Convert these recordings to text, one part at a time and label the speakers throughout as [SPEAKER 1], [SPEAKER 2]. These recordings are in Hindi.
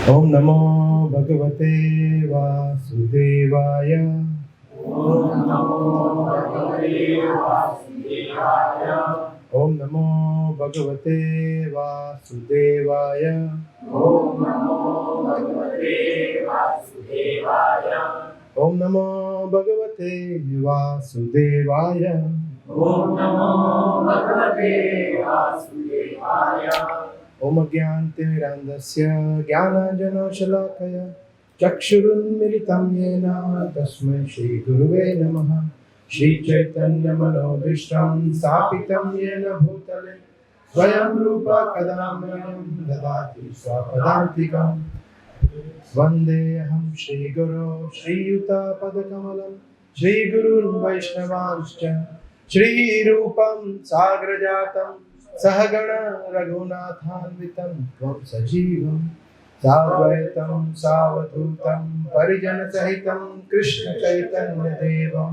[SPEAKER 1] ओम नमो भगवते वासुदेवाय।
[SPEAKER 2] ओम नमो भगवते वासुदेवाय।
[SPEAKER 1] ओम नमो भगवते वासुदेवाय।
[SPEAKER 2] ओम नमो भगवते वासुदेवाय।
[SPEAKER 1] ओम नमो भगवते वासुदेवाय।
[SPEAKER 2] ओम नमो भगवते वासुदेवाय।
[SPEAKER 1] ओम अज्ञानतिमिरान्धस्य ज्ञानाञ्जनशलाकया चक्षुरुन्मिलितं येन तस्मै श्रीगुरुवे नमः। श्रीचैतन्यमनोभीष्टं स्थापितं येन भूतले स्वयं रूप कदा मह्यं ददाति स्वपदान्तिकम्। वन्देऽहं श्रीगुरो श्रीयुतपदकमलं श्रीगुरुन् वैष्णवांश्च श्रीरूपं साग्रजातं सहगण रघुनाथान्वितं त्वं सजीवं साद्वैतं सावधूतं परिजनसहितं कृष्णचैतन्यदेवं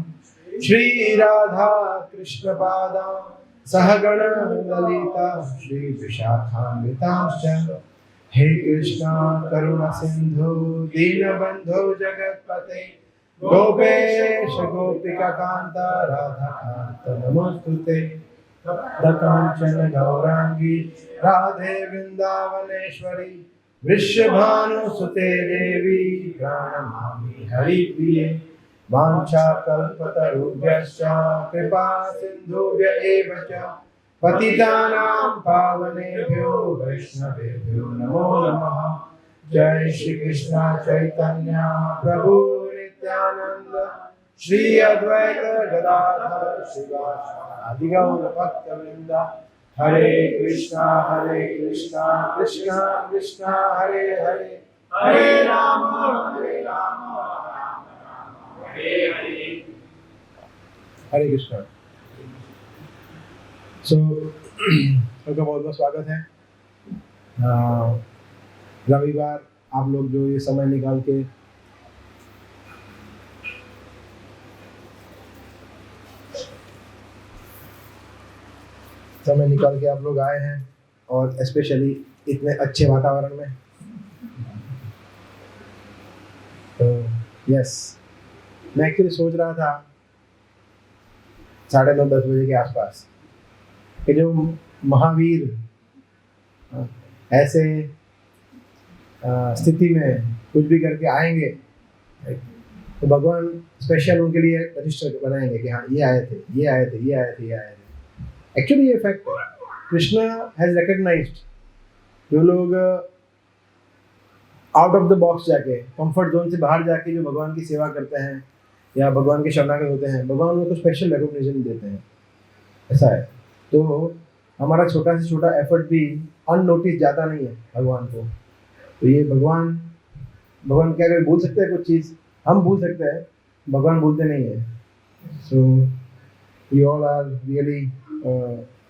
[SPEAKER 1] श्रीराधा कृष्णपादां सहगण ललिता श्रीविशाखान्वितांश्च। हे कृष्णा करुणा सिंधु दीनबंधु जगतपते गोपेश गोपिका कांता राधा कांत नमोस्तुते। कांचन गौरांगी राधे वृंदावनेश्वरी वृषभानुसुते देवी प्रणमामि हरिप्रिये। वाञ्छाकल्पतरुभ्यश्च कृपा सिन्धुभ्य एव च पतितानां पावनेभ्यो वैष्णवेभ्यो नमो नमः। जय श्री कृष्ण चैतन्य प्रभु नित्यानंद श्री अद्वैत गदाधर श्रीवासादि गौर भक्तवृंद। हरे कृष्णा कृष्णा कृष्णा हरे हरे
[SPEAKER 2] हरे राम राम हरे हरे।
[SPEAKER 1] हरे कृष्णा। सबका बहुत बहुत स्वागत है। रविवार आप लोग जो ये समय निकाल के आप लोग आए हैं और स्पेशली इतने अच्छे वातावरण में, तो यस, मैं एक्चुअली सोच रहा था 9:30-10 बजे के आसपास कि जो महावीर ऐसे स्थिति में कुछ भी करके आएंगे तो भगवान स्पेशल उनके लिए रजिस्टर बनाएंगे कि हाँ ये आए थे, ये आए थे, ये आए थे, ये आए थे। एक्चुअली ये फैक्ट है, कृष्णा हैज रिकग्नाइज्ड जो लोग आउट ऑफ द बॉक्स जाके, कंफर्ट जोन से बाहर जाके जो भगवान की सेवा करते हैं या भगवान के शरणागत होते हैं, भगवान उनको स्पेशल रिकॉग्निशन देते हैं। ऐसा है। तो हमारा छोटा से छोटा एफर्ट भी अननोटिस जाता नहीं है भगवान को। तो ये भगवान क्या कभी भूल सकते हैं कुछ चीज़? हम भूल सकते हैं, भगवान भूलते नहीं है। So we all are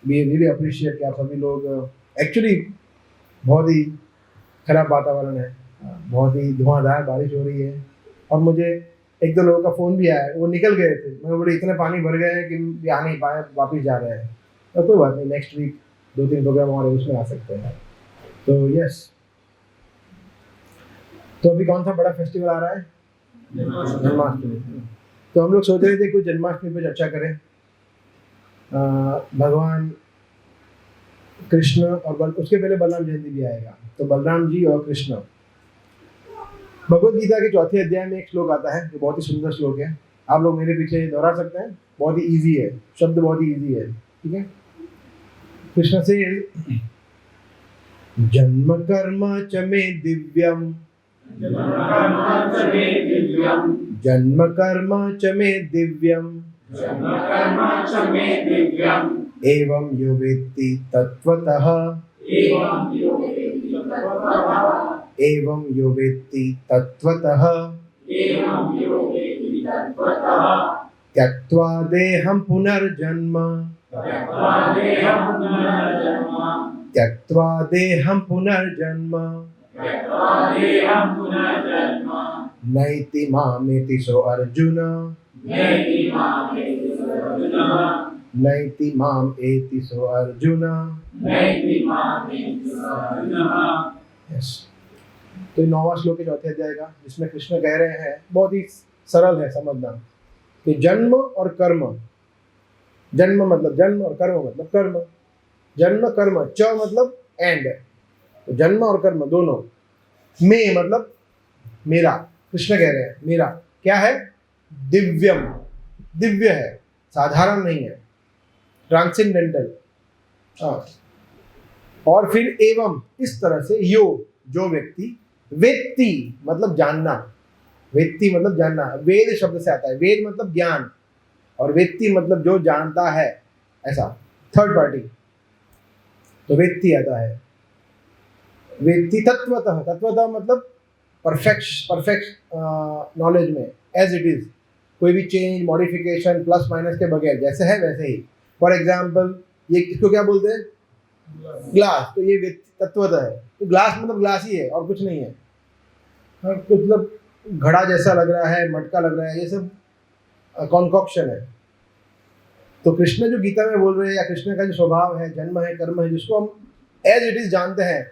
[SPEAKER 1] really appreciate कि आप सभी लोग एक्चुअली बहुत ही खराब वातावरण है, बहुत ही धुआंधार बारिश हो रही है और मुझे 1-2 लोगों का फ़ोन भी आया, वो निकल गए थे। मैं बोले इतने पानी भर गए हैं कि आ नहीं पाए, वापस जा रहे हैं। तो कोई बात नहीं, नेक्स्ट वीक 2-3 प्रोग्राम और उसमें आ सकते हैं। तो यस, तो अभी कौन सा बड़ा फेस्टिवल आ रहा है? जन्माष्टमी। तो हम लोग सोच रहे थे कुछ जन्माष्टमी पे चर्चा करें। भगवान कृष्ण और उसके पहले बलराम जयंती भी आएगा, तो बलराम जी और कृष्ण। भगवद गीता के 4थे अध्याय में एक श्लोक आता है जो बहुत ही सुंदर श्लोक है। आप लोग मेरे पीछे दोहरा सकते हैं, बहुत ही इजी है, शब्द बहुत ही इजी है, ठीक है। कृष्ण से जन्म कर्म च मे दिव्यम, जन्म कर्म च मे दिव्यम, एवं यो वेत्ति तत्त्वतः, एवं यो वेत्ति तत्त्वतः, त्यक्त्वा देहं पुनर्जन्म, त्यक्त्वा देहं पुनर्जन्म, नैति मामेति सो अर्जुन, नैति माम एति सो अर्जुन। यस, तो 9वां श्लोक के 4थे अध्याय का, जिसमें कृष्ण कह रहे हैं, बहुत ही सरल है समझना, कि जन्म और कर्म, जन्म मतलब जन्म और कर्म मतलब कर्म, जन्म कर्म, च मतलब एंड, तो जन्म और कर्म दोनों, में मतलब मेरा, कृष्ण कह रहे हैं मेरा क्या है, दिव्यम, दिव्य है, साधारण नहीं है, ट्रांसेंडेंटल। और फिर एवं, इस तरह से, यो जो व्यक्ति, वेत्ति मतलब जानना, वेत्ति मतलब जानना, वेद शब्द से आता है, वेद मतलब ज्ञान, और वेत्ति मतलब जो जानता है, ऐसा थर्ड पार्टी, तो वेत्ति आता है। वेत्ति तत्वतः, तत्वतः मतलब परफेक्ट नॉलेज में, एज इट इज, कोई भी चेंज मॉडिफिकेशन प्लस माइनस के बगैर, जैसे है वैसे ही। फॉर एग्जाम्पल, ये इसको क्या बोलते हैं, ग्लास, तो ये तत्वतः है, तो ग्लास मतलब ग्लास ही है और कुछ नहीं है। मतलब घड़ा जैसा लग रहा है, मटका लग रहा है, ये सब कॉन्कॉक्शन है। तो कृष्ण जो गीता में बोल रहे हैं, या कृष्ण का जो स्वभाव है, जन्म है, कर्म है, जिसको हम एज इट इज जानते हैं,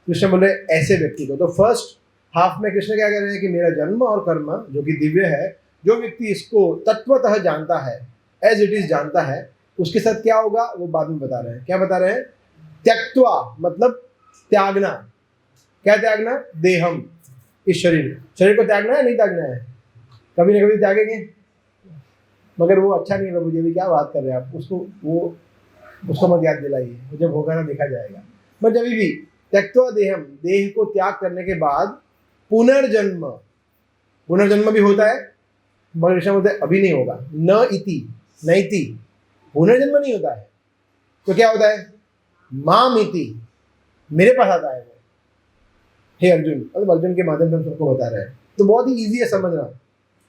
[SPEAKER 1] कृष्ण बोल रहे ऐसे व्यक्ति को। तो फर्स्ट हाफ में कृष्ण क्या कह रहे हैं कि मेरा जन्म और कर्म जो कि दिव्य है, जो व्यक्ति इसको तत्वतः जानता है, एज इट इज जानता है, उसके साथ क्या होगा वो बाद में बता रहे हैं। क्या बता रहे हैं, त्यक्त्वा मतलब त्यागना, क्या त्यागना, देहम, इस शरीर को त्यागना है, नहीं त्यागना है, कभी ना कभी त्यागेंगे, मगर वो अच्छा नहीं है, मुझे भी क्या बात कर रहे हैं आप, उसको मत याद दिलाइए, जब होगा ना देखा जाएगा। पर जब भी त्यक्त्वा देहम, देह को त्याग करने के बाद पुनर्जन्म, पुनर्जन्म भी होता है, मगर कृष्ण बोलते हैं अभी नहीं होगा, न इति नैति, पुनर्जन्म नहीं होता है, तो क्या होता है, माम इति, मेरे पास आता है वो, हे अर्जुन, मतलब अर्जुन के माध्यम से हम सबको बता रहे हैं। तो बहुत ही ईजी है समझना,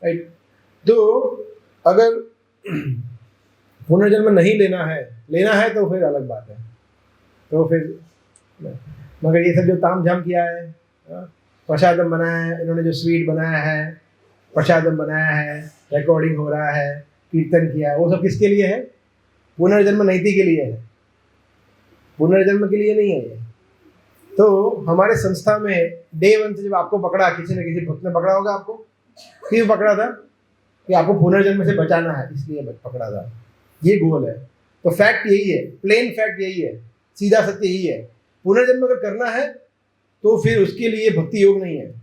[SPEAKER 1] राइट। तो अगर पुनर्जन्म नहीं लेना है तो फिर अलग बात है, तो फिर, मगर ये सब जो ताम झाम किया है, प्रसादम बनाया है इन्होंने, जो स्वीट बनाया है, प्रसादम बनाया है, रिकॉर्डिंग हो रहा है, कीर्तन किया है, वो सब किसके लिए है, पुनर्जन्म नैति के लिए है, पुनर्जन्म के लिए नहीं है ये। तो हमारे संस्था में डे 1 से जब आपको पकड़ा, किसी न किसी भक्त ने पकड़ा होगा आपको, क्यों पकड़ा था, कि आपको पुनर्जन्म से बचाना है, इसलिए पकड़ा था, ये गोल है। तो फैक्ट यही है, प्लेन फैक्ट यही है, सीधा सत्य यही है। पुनर्जन्म अगर करना है तो फिर उसके लिए भक्ति योग नहीं है,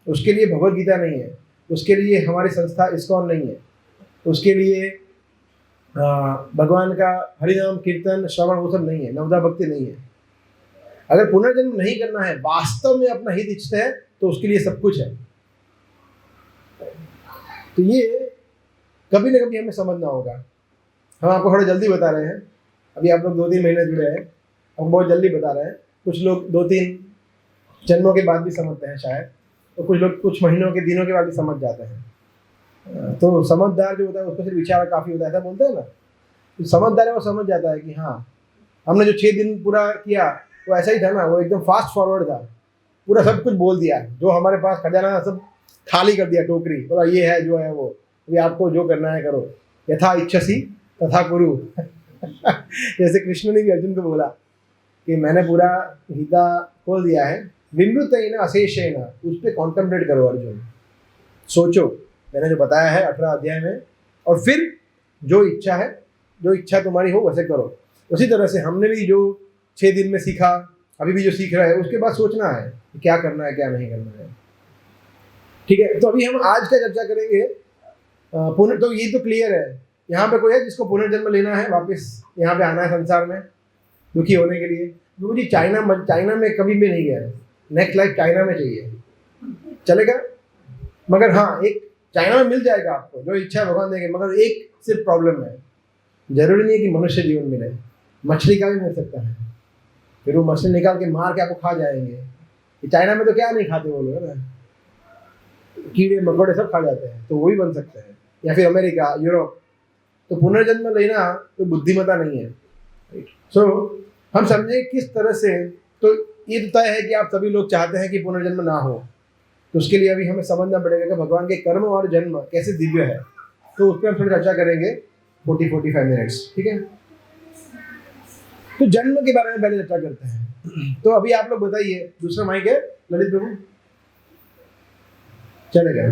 [SPEAKER 1] उसके लिए भगवद गीता नहीं है, उसके लिए हमारी संस्था इस्कॉन नहीं है, उसके लिए भगवान का हरिनाम कीर्तन श्रवण वो सब नहीं है, नवदा भक्ति नहीं है। अगर पुनर्जन्म नहीं करना है, वास्तव में अपना हित इच्छा है, तो उसके लिए सब कुछ है। तो ये कभी ना कभी हमें समझना होगा। हम आपको थोड़ा जल्दी बता रहे हैं, अभी आप लोग 2-3 महीने जुड़े हैं, हम बहुत जल्दी बता रहे हैं। कुछ लोग 2-3 जन्मों के बाद भी समझते हैं शायद, तो कुछ लोग कुछ महीनों के दिनों के बाद भी समझ जाते हैं। तो समझदार जो होता है उसको सिर्फ विचार काफ़ी होता है, ऐसा बोलते हैं ना, तो समझदार है वो समझ जाता है कि हाँ, हमने जो 6 दिन पूरा किया वो ऐसा ही था ना, वो एकदम फास्ट फॉरवर्ड था, पूरा सब कुछ बोल दिया, जो हमारे पास खजाना सब खाली कर दिया, टोकरी, बोला ये है जो है वो, अभी आपको जो करना है करो, यथा इच्छसी तथा कुरु। जैसे कृष्ण ने भी अर्जुन को बोला कि मैंने पूरा गीता खोल दिया है, विमृतेन अशेषेण, उस पर कॉन्टेम्पलेट करो अर्जुन, सोचो मैंने जो बताया है 18 अध्याय में, और फिर जो इच्छा है, जो इच्छा तुम्हारी हो वैसे करो। उसी तरह से हमने भी जो 6 दिन में सीखा, अभी भी जो सीख रहा है, उसके बाद सोचना है कि क्या करना है क्या नहीं करना है। ठीक है, तो अभी हम आज का चर्चा करेंगे तो ये तो क्लियर है, यहाँ पे कोई है जिसको पुनर्जन्म लेना है, वापस यहाँ पे आना है संसार में दुखी होने के लिए। तो जी चाइना में कभी भी नहीं गया, नेक्स्ट लाइफ चाइना में चाहिए, चलेगा। मगर हाँ, एक चाइना में मिल जाएगा आपको, जो इच्छा भगवान देंगे, मगर एक सिर्फ प्रॉब्लम है, जरूरी नहीं है कि मनुष्य जीवन मिले, मछली का भी मिल सकता है, फिर वो मछली निकाल के मार के आपको खा जाएंगे। चाइना में तो क्या नहीं खाते वो लोग, है ना, कीड़े मकोड़े सब खा जाते हैं, तो वो भी बन सकते हैं, या फिर अमेरिका, यूरोप। तो पुनर्जन्म लेना तो बुद्धिमता नहीं है। सो हम समझे किस तरह से, तो ये तो तय है कि आप सभी लोग चाहते हैं कि पुनर्जन्म ना हो, तो उसके लिए अभी हमें समझना पड़ेगा कि भगवान के कर्म और जन्म कैसे दिव्य है, तो उस पर हम थोड़ी चर्चा करेंगे 40-45 मिनट्स, ठीक है। तो जन्म के बारे में पहले चर्चा करते हैं। तो अभी आप लोग बताइए, दूसरा माइक है ललित प्रभु। चलेगा।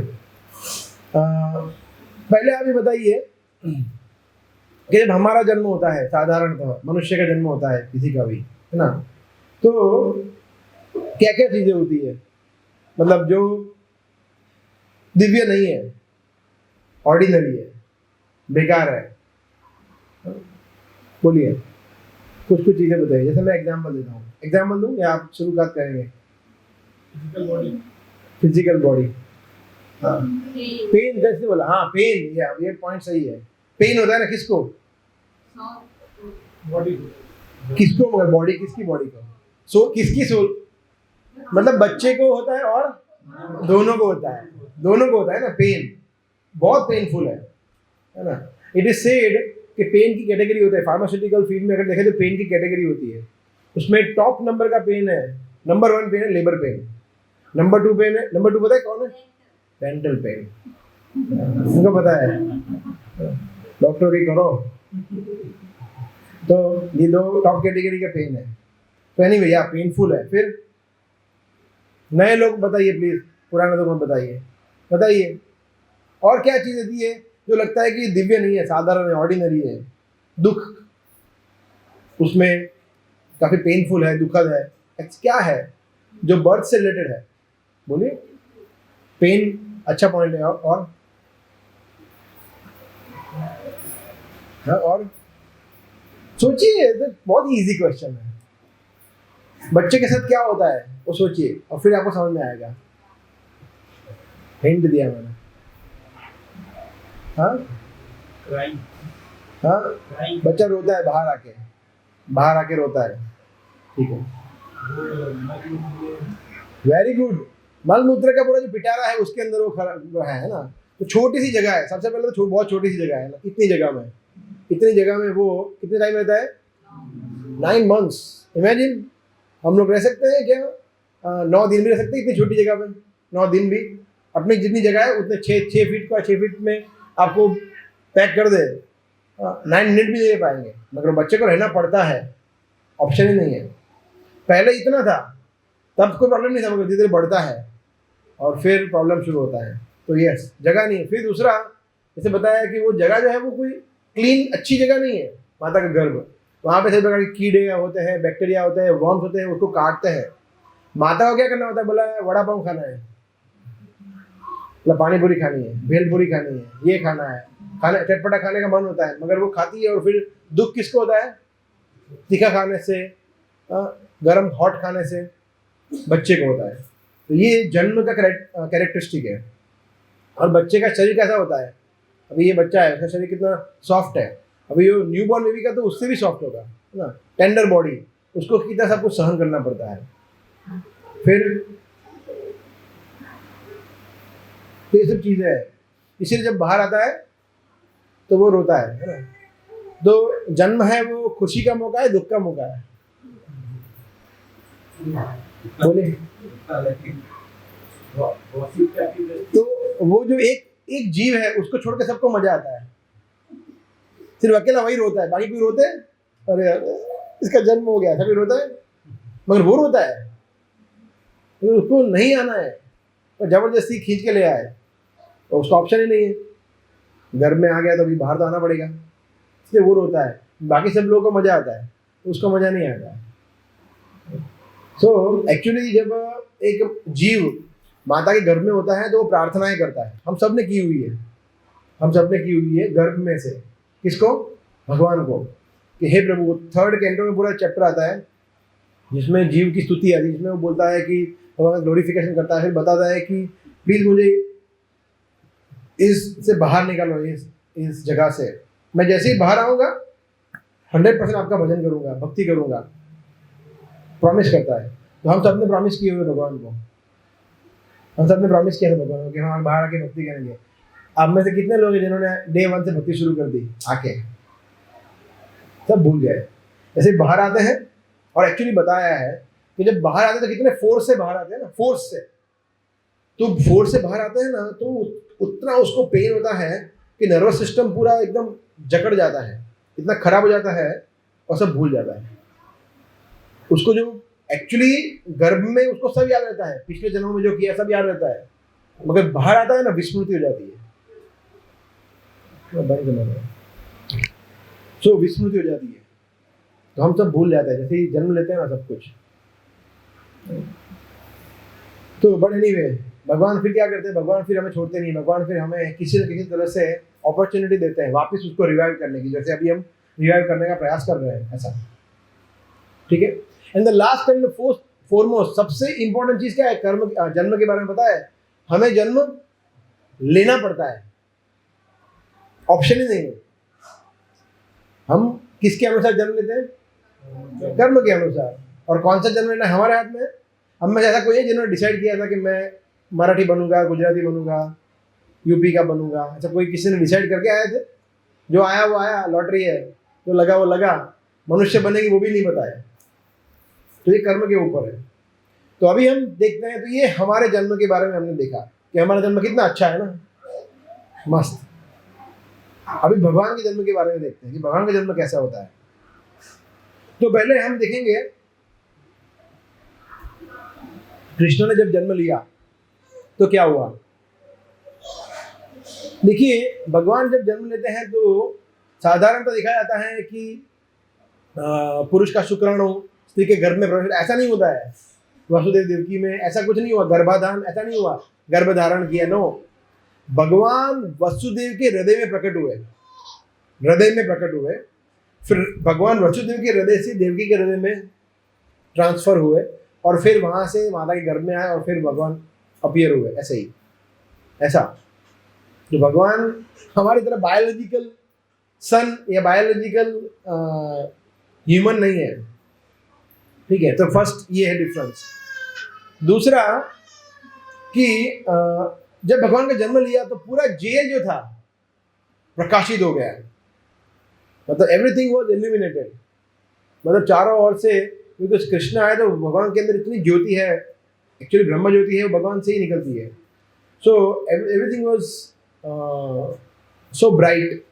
[SPEAKER 1] पहले आप ये बताइए कि जब हमारा जन्म होता है, साधारणतः मनुष्य का जन्म होता है, किसी का भी, है ना, तो क्या क्या चीजें होती है, मतलब जो दिव्य नहीं है, ऑर्डिनरी है, बेकार है, बोलिए कुछ कुछ चीजें बताइए। जैसे मैं एग्जांपल देता हूँ, एग्जांपल दूँ या आप शुरुआत करेंगे? फिजिकल बॉडी, पेन कैसे बोला? हाँ पेन, ये पॉइंट सही है। पेन होता है ना किसको?
[SPEAKER 2] बॉडी
[SPEAKER 1] किसको, मगर बॉडी किसकी? बॉडी को किसकी सोल, मतलब बच्चे को होता है और दोनों को होता है, दोनों को होता है ना पेन, बहुत पेनफुल है ना। इट इज सेड कि पेन की कैटेगरी होता है, फार्मास्यूटिकल फील्ड में अगर देखें तो पेन की कैटेगरी होती है, उसमें टॉप नंबर का पेन है, नंबर 1 पेन है लेबर पेन, नंबर 2 पेन है, नंबर 2 पता है कौन है? डेंटल पेन, उनको पता है, डॉक्टर की करो। तो ये दो टॉप कैटेगरी का पेन है। तो एनीवे या पेनफुल है। फिर नए लोग बताइए प्लीज, पुराने लोग बताइए और क्या चीज होती है जो लगता है कि दिव्य नहीं है, साधारण है, ऑर्डिनरी है, दुख, उसमें काफी पेनफुल है, दुखद है, क्या है जो बर्थ से रिलेटेड है? बोलिए। पेन अच्छा पॉइंट है। और हाँ, और सोचिए, तो बहुत ही इजी क्वेश्चन है। बच्चे के साथ क्या होता है वो सोचिए और फिर आपको समझ में आएगा। हिंट दिया मैंने। हाँ हाँ, बच्चा रोता है, बाहर आके रोता है, ठीक है, वेरी गुड। मल मूत्र का पूरा जो पिटारा है उसके अंदर वो है ना, तो छोटी सी जगह है, सबसे पहले तो बहुत छोटी सी जगह है ना, इतनी जगह में वो कितने टाइम रहता है? 9 months। इमेजिन हम लोग रह सकते हैं क्या? 9 दिन भी रह सकते हैं इतनी छोटी जगह में, 9 दिन भी। अपनी जितनी जगह है उतने 6 फीट का 6 फीट में आपको पैक कर दे, 9 मिनट भी नहीं रह पाएंगे, मगर बच्चे को रहना पड़ता है, ऑप्शन ही नहीं है। पहले इतना था तब कोई प्रॉब्लम नहीं था, मगर धीरे धीरे बढ़ता है और फिर प्रॉब्लम शुरू होता है। तो यस, जगह नहीं है। फिर दूसरा, जैसे बताया कि वो जगह जो है वो कोई क्लीन अच्छी जगह नहीं है, माता का गर्भ, वहाँ पे सभी प्रकार के कीड़े होते हैं, बैक्टीरिया होते हैं, वर्म्स होते हैं, उसको काटते हैं। माता को क्या करना होता है? बोला वड़ा पाव खाना है, मतलब पानी पूरी खानी है, भेलपूरी खानी है, ये खाना है, खाना चटपटा खाने का मन होता है, मगर वो खाती है और फिर दुख किसको होता है? तीखा खाने से, गरम हॉट खाने से बच्चे को होता है। तो ये जन्म का कैरेक्टरिस्टिक है। और बच्चे का शरीर कैसा होता है? अभी ये बच्चा है, उसका शरीर कितना सॉफ्ट है, अभी ये न्यूबॉर्न बेबी का तो उससे भी सॉफ्ट होगा, है ना, टेंडर बॉडी, उसको कितना सब कुछ सहन करना पड़ता है। फिर तो ये सब चीजें है, इसीलिए जब बाहर आता है तो वो रोता है ना। तो जन्म है वो खुशी का मौका है, दुख का मौका है? बोले। तो वो जो एक जीव है उसको छोड़ के सबको मजा आता है, सिर्फ अकेला वही रोता है, बाकी कोई रोते हैं अरे यार इसका जन्म हो गया, सभी रोता है, मगर वो रोता है तो उसको नहीं आना है, तो जबरदस्ती खींच के ले आए, तो उसका ऑप्शन ही नहीं है। घर में आ गया तो अभी बाहर तो आना पड़ेगा, इसलिए वो रोता है। बाकी सब लोगों को मजा आता है, उसको मजा नहीं आता है। सो एक्चुअली जब एक जीव माता के गर्भ में होता है तो वो प्रार्थनाएं करता है। हम सब ने की हुई है गर्भ में से। किसको? भगवान को, कि हे प्रभु। 3rd कैंटो में पूरा चैप्टर आता है जिसमें जीव की स्तुति आती है, जिसमें वो बोलता है कि भगवान ग्लोरिफिकेशन करता है, फिर बताता है कि प्लीज मुझे इससे बाहर निकालो, इस जगह से। मैं जैसे ही बाहर आऊँगा 100% आपका भजन करूँगा, भक्ति करूँगा, प्रॉमिस करता है। तो हम सब ने प्रॉमिस किए हुए भगवान को, हम सब ने प्रॉमिस किया था भगवान को कि हम बाहर आके भक्ति करेंगे। आप में से कितने लोग हैं जिन्होंने डे 1 से भक्ति शुरू कर दी? आके सब भूल गए। जैसे बाहर आते हैं, और एक्चुअली बताया है कि जब बाहर आते हैं तो कितने फोर्स से बाहर आते हैं ना, फोर्स से। तो फोर्स से बाहर आते हैं ना तो उतना उसको पेन होता है कि नर्वस सिस्टम पूरा एकदम जकड़ जाता है, इतना खराब हो जाता है और सब भूल जाता है। उसको जो एक्चुअली गर्भ में उसको सब याद रहता है, पिछले जन्मों में जो किया सब याद रहता है, मगर बाहर आता है ना विस्मृति हो जाती है, बंद करना पड़ेगा। सो विस्मृति हो जाती है, तो हम सब भूल जाते हैं, जैसे ही जन्म लेते हैं ना सब कुछ। तो बट एनीवे, भगवान फिर क्या करते हैं, भगवान फिर हमें छोड़ते नहीं, भगवान फिर हमें किसी न किसी तरह से अपॉर्चुनिटी देते हैं वापस उसको रिवाइव करने की, जैसे अभी हम रिवाइव करने का प्रयास कर रहे हैं ऐसा, ठीक है। And the last and foremost, सबसे इंपॉर्टेंट चीज क्या है कर्म, जन्म के बारे में पता है, हमें जन्म लेना पड़ता है, ऑप्शन ही नहीं है। हम किसके अनुसार जन्म लेते हैं, कर्म के अनुसार। और कौन सा जन्म लेना हमारे हाथ में है। हम में ऐसा कोई है जिन्होंने डिसाइड किया था कि मैं मराठी बनूंगा, गुजराती बनूंगा, यूपी का बनूंगा, ऐसा कोई किसी ने डिसाइड करके आए थे। जो आया वो आया, लॉटरी है, जो लगा वो लगा, मनुष्य बनेगी वो भी नहीं पता है। तो ये कर्म के ऊपर है। तो अभी हम देखते हैं, तो ये हमारे जन्म के बारे में हमने देखा कि हमारा जन्म कितना अच्छा है ना, मस्त। अभी भगवान के जन्म के बारे में देखते हैं कि भगवान का जन्म कैसा होता है। तो पहले हम देखेंगे कृष्ण ने जब जन्म लिया तो क्या हुआ। देखिए, भगवान जब जन्म लेते हैं तो साधारणतः देखा जाता है कि पुरुष का शुक्राणु स्त्री के गर्भ में प्रवेश, ऐसा नहीं होता है। वसुदेव देवकी में ऐसा कुछ नहीं हुआ, गर्भाधान ऐसा नहीं हुआ, गर्भधारण किया, नो। भगवान वसुदेव के हृदय में प्रकट हुए, हृदय में प्रकट हुए, फिर भगवान वसुदेव के हृदय से देवकी के हृदय में ट्रांसफर हुए, और फिर वहां से माता के गर्भ में आए, और फिर भगवान अपीयर हुए। ऐसे ही, ऐसा। तो भगवान हमारी तरह बायोलॉजिकल सन या बायोलॉजिकल ह्यूमन नहीं है, ठीक है। तो फर्स्ट ये है डिफरेंस। दूसरा कि जब भगवान का जन्म लिया तो पूरा जेल जो था प्रकाशित हो गया, मतलब एवरीथिंग वाज इल्यूमिनेटेड, मतलब चारों ओर से, क्योंकि कृष्ण आए तो भगवान के अंदर इतनी ज्योति है, एक्चुअली ब्रह्म ज्योति है, वो भगवान से ही निकलती है। So everything was so bright,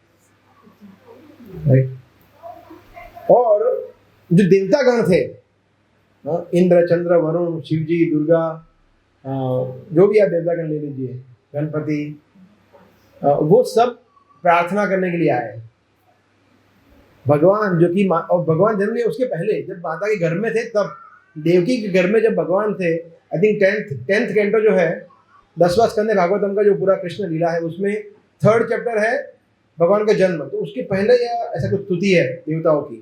[SPEAKER 1] right. और जो देवतागण थे, इंद्र, चंद्र, वरुण, शिवजी, दुर्गा, जो भी आप देवतागण ले लीजिए, गणपति, वो सब प्रार्थना करने के लिए आए। भगवान जो कि और भगवान जन्म लिया उसके पहले जब माता के घर में थे, तब देवकी के घर में जब भगवान थे, आई थिंक 10th कैंटो जो है, 10वां स्कंद भागवतम का जो पूरा कृष्ण लीला है, उसमें 3rd चैप्टर है भगवान का जन्म। तो उसके पहले या ऐसा कुछ स्तुति है देवताओं की,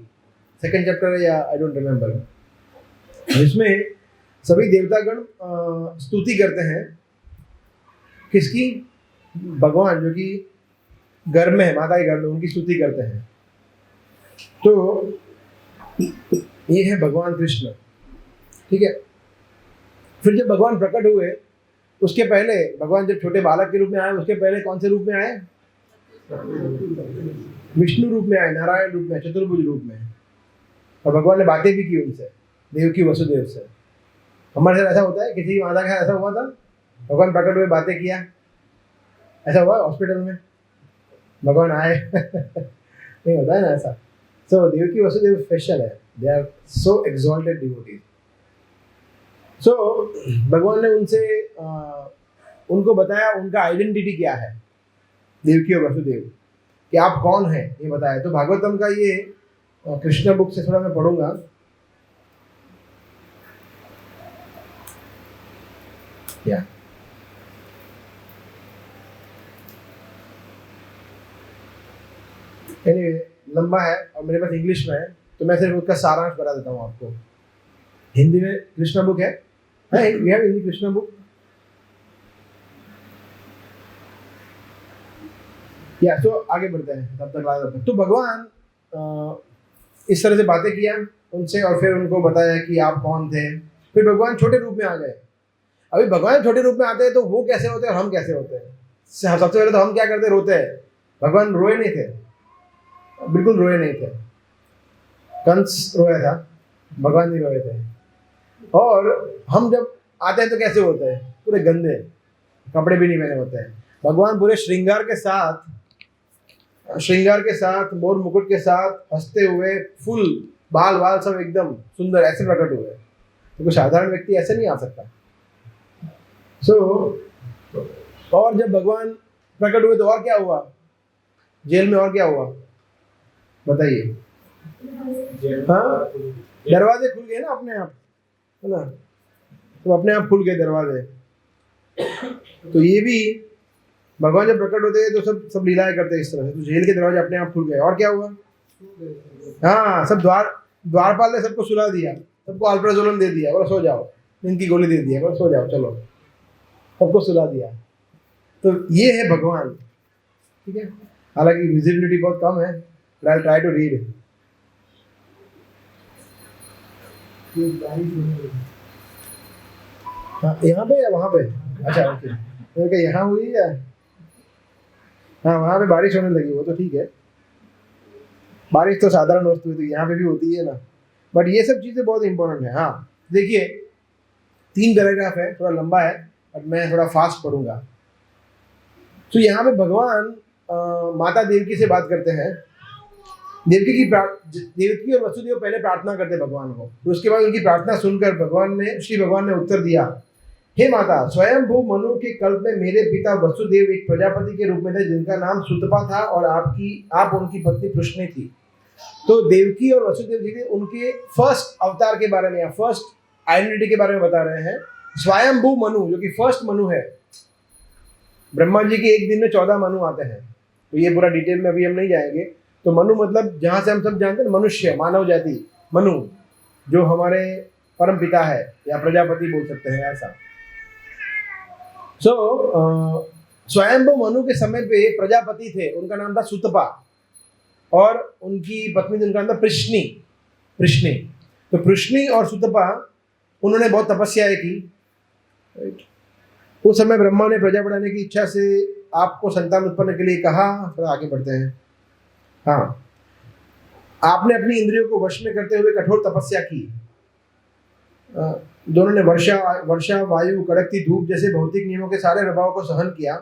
[SPEAKER 1] 2nd चैप्टर है या आई डोंट रिमेम्बर, जिसमें सभी देवतागण स्तुति करते हैं किसकी, भगवान जो कि घर में है, माता के घर में, उनकी स्तुति करते हैं। तो ये है भगवान कृष्ण, ठीक है। फिर जब भगवान प्रकट हुए, उसके पहले भगवान जब छोटे बालक के रूप में आए, उसके पहले कौन से रूप में आए, विष्णु रूप में आए, नारायण रूप में, चतुर्भुज रूप में। और भगवान ने बातें भी की उनसे, देवकी वसुदेव से। हमारे साथ ऐसा होता है, किसी माता के साथ ऐसा हुआ था, भगवान प्रकट हुए, बातें किया, ऐसा हुआ हॉस्पिटल में भगवान आए नहीं होता है ना ऐसा। सो देवकी वसुदेव स्पेशल है, they are so exalted devotees. So भगवान ने उनसे उनको बताया उनका आइडेंटिटी क्या है, देवकी और वसुदेव, कि आप कौन हैं, ये बताया। तो भागवतम का ये कृष्ण बुक से थोड़ा मैं पढ़ूंगा। या anyway, लंबा है और मेरे पास इंग्लिश में है, तो मैं सिर्फ उसका सारांश बता देता हूँ आपको। हिंदी में कृष्ण बुक है, we have Hindi Krishna book. या तो आगे बढ़ते हैं, तब तक तो भगवान इस तरह से बातें किया उनसे, और फिर उनको बताया कि आप कौन थे। फिर भगवान छोटे रूप में आ गए। अभी भगवान छोटे रूप में आते हैं तो वो कैसे होते हैं और हम कैसे होते हैं। सबसे पहले तो हम क्या करते, रोते हैं। भगवान रोए नहीं थे, बिल्कुल रोए नहीं थे। कंस रोया था, भगवान नहीं रोए थे। और हम जब आते हैं तो कैसे होते हैं, पूरे गंदे, कपड़े भी नहीं पहने होते हैं। भगवान पूरे श्रृंगार के साथ मोर मुकुट के साथ हंसते हुए, फुल बाल बाल सब एकदम सुंदर ऐसे प्रकट हुए। तो कोई साधारण व्यक्ति ऐसे नहीं आ सकता। सो और जब भगवान प्रकट हुए तो और क्या हुआ? जेल में और क्या हुआ बताइए? हाँ, दरवाजे खुल गए ना अपने आप, है ना? तो अपने आप खुल गए दरवाजे। तो ये भी भगवान जब प्रकट होते हैं तो सब सब लीलाएं करते हैं इस तरह से। तो जेल के दरवाजे अपने आप खुल गए और क्या हुआ? हाँ, सब द्वारपाल ने सबको सुला दिया, सबको अल्प्राजोलम दे दिया, बोला सो जाओ, इनकी गोली दे दिया, बोला सो जाओ, चलो, सबको सुला दिया। तो ये है भगवान, ठीक है। हालांकि विजिबिलिटी बहुत कम है, but I'll try to read. हाँ, यहाँ पे या वहाँ पे? अच्छा, ओके। मैंने कहा यहाँ हुई या? हाँ, वहाँ पे बारिश होने लगी, वो तो ठीक है। बारिश तो साधारण वस्तु है, तो यहाँ पे भी होती है ना। बट ये सब चीज़ें बहुत इंपॉर्टेंट है। हाँ, देखिए 3 पैराग्राफ है, थोड़ा लंबा है, बट मैं थोड़ा फास्ट पढ़ूंगा। तो यहाँ पे भगवान माता देवकी से बात करते हैं। देवकी और वसुदेव पहले प्रार्थना करते भगवान को, फिर उसके बाद उनकी प्रार्थना सुनकर श्री भगवान ने उत्तर दिया, हे माता, स्वयंभू मनु के कल्प में मेरे पिता वसुदेव एक प्रजापति के रूप में थे जिनका नाम सुतपा था और आप उनकी पत्नी पृष्णी थी। तो देवकी और वसुदेव जी ने उनके फर्स्ट अवतार के बारे में या फर्स्ट आइडेंटिटी के बारे में बता रहे हैं। स्वयंभू मनु जो कि फर्स्ट मनु है, ब्रह्मा जी के एक दिन में 14 मनु आते हैं। तो ये पूरा डिटेल में अभी हम नहीं जाएंगे। तो मनु मतलब जहाँ से हम सब जानते हैं मनुष्य, मानव जाति, मनु जो हमारे परम पिता है या प्रजापति बोल सकते हैं ऐसा। स्वयंभू मनु के समय पे प्रजापति थे, उनका नाम था सुतपा, और उनकी पत्नी उनका नाम था पृष्णी। तो पृष्णी और सुतपा उन्होंने बहुत तपस्याएं की। उस समय ब्रह्मा ने प्रजा बढ़ाने की इच्छा से आपको संतान उत्पन्न के लिए कहा। थोड़ा आगे बढ़ते हैं। हाँ, आपने अपनी इंद्रियों को वश में करते हुए कठोर तपस्या की। दोनों ने वर्षा, वायु, कड़कती धूप जैसे भौतिक नियमों के सारे प्रभाव को सहन किया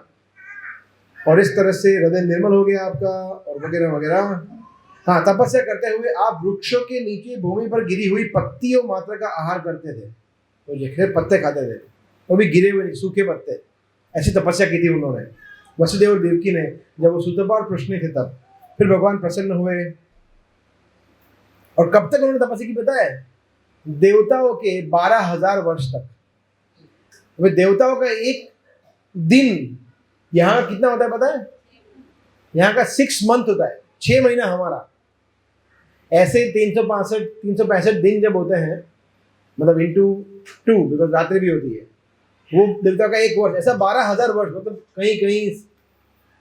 [SPEAKER 1] और इस तरह से हृदय निर्मल हो गया आपका, और वगैरह वगैरह। हाँ, तपस्या करते हुए आप वृक्षों के नीचे भूमि पर गिरी हुई पत्तियों मात्र का आहार करते थे। तो जैसे पत्ते खाते थे, वो भी गिरे हुए सूखे पत्ते। ऐसी तपस्या की थी उन्होंने, वसुदेव और देवकी ने, जब वो सुतपा और पृष्णी थे तब। फिर भगवान प्रसन्न हुए, और कब तक उन्होंने तपस्या की पता है? देवताओं के 12,000 वर्ष तक। वे देवताओं का एक दिन यहाँ कितना होता है पता है? यहाँ का 6 मंथ होता है, 6 महीना हमारा। ऐसे 365 दिन जब होते हैं, मतलब इंटू 2, बिकॉज रात्रि भी होती है, वो देवता का एक वर्ष। ऐसा 12,000 वर्ष, मतलब कहीं कहीं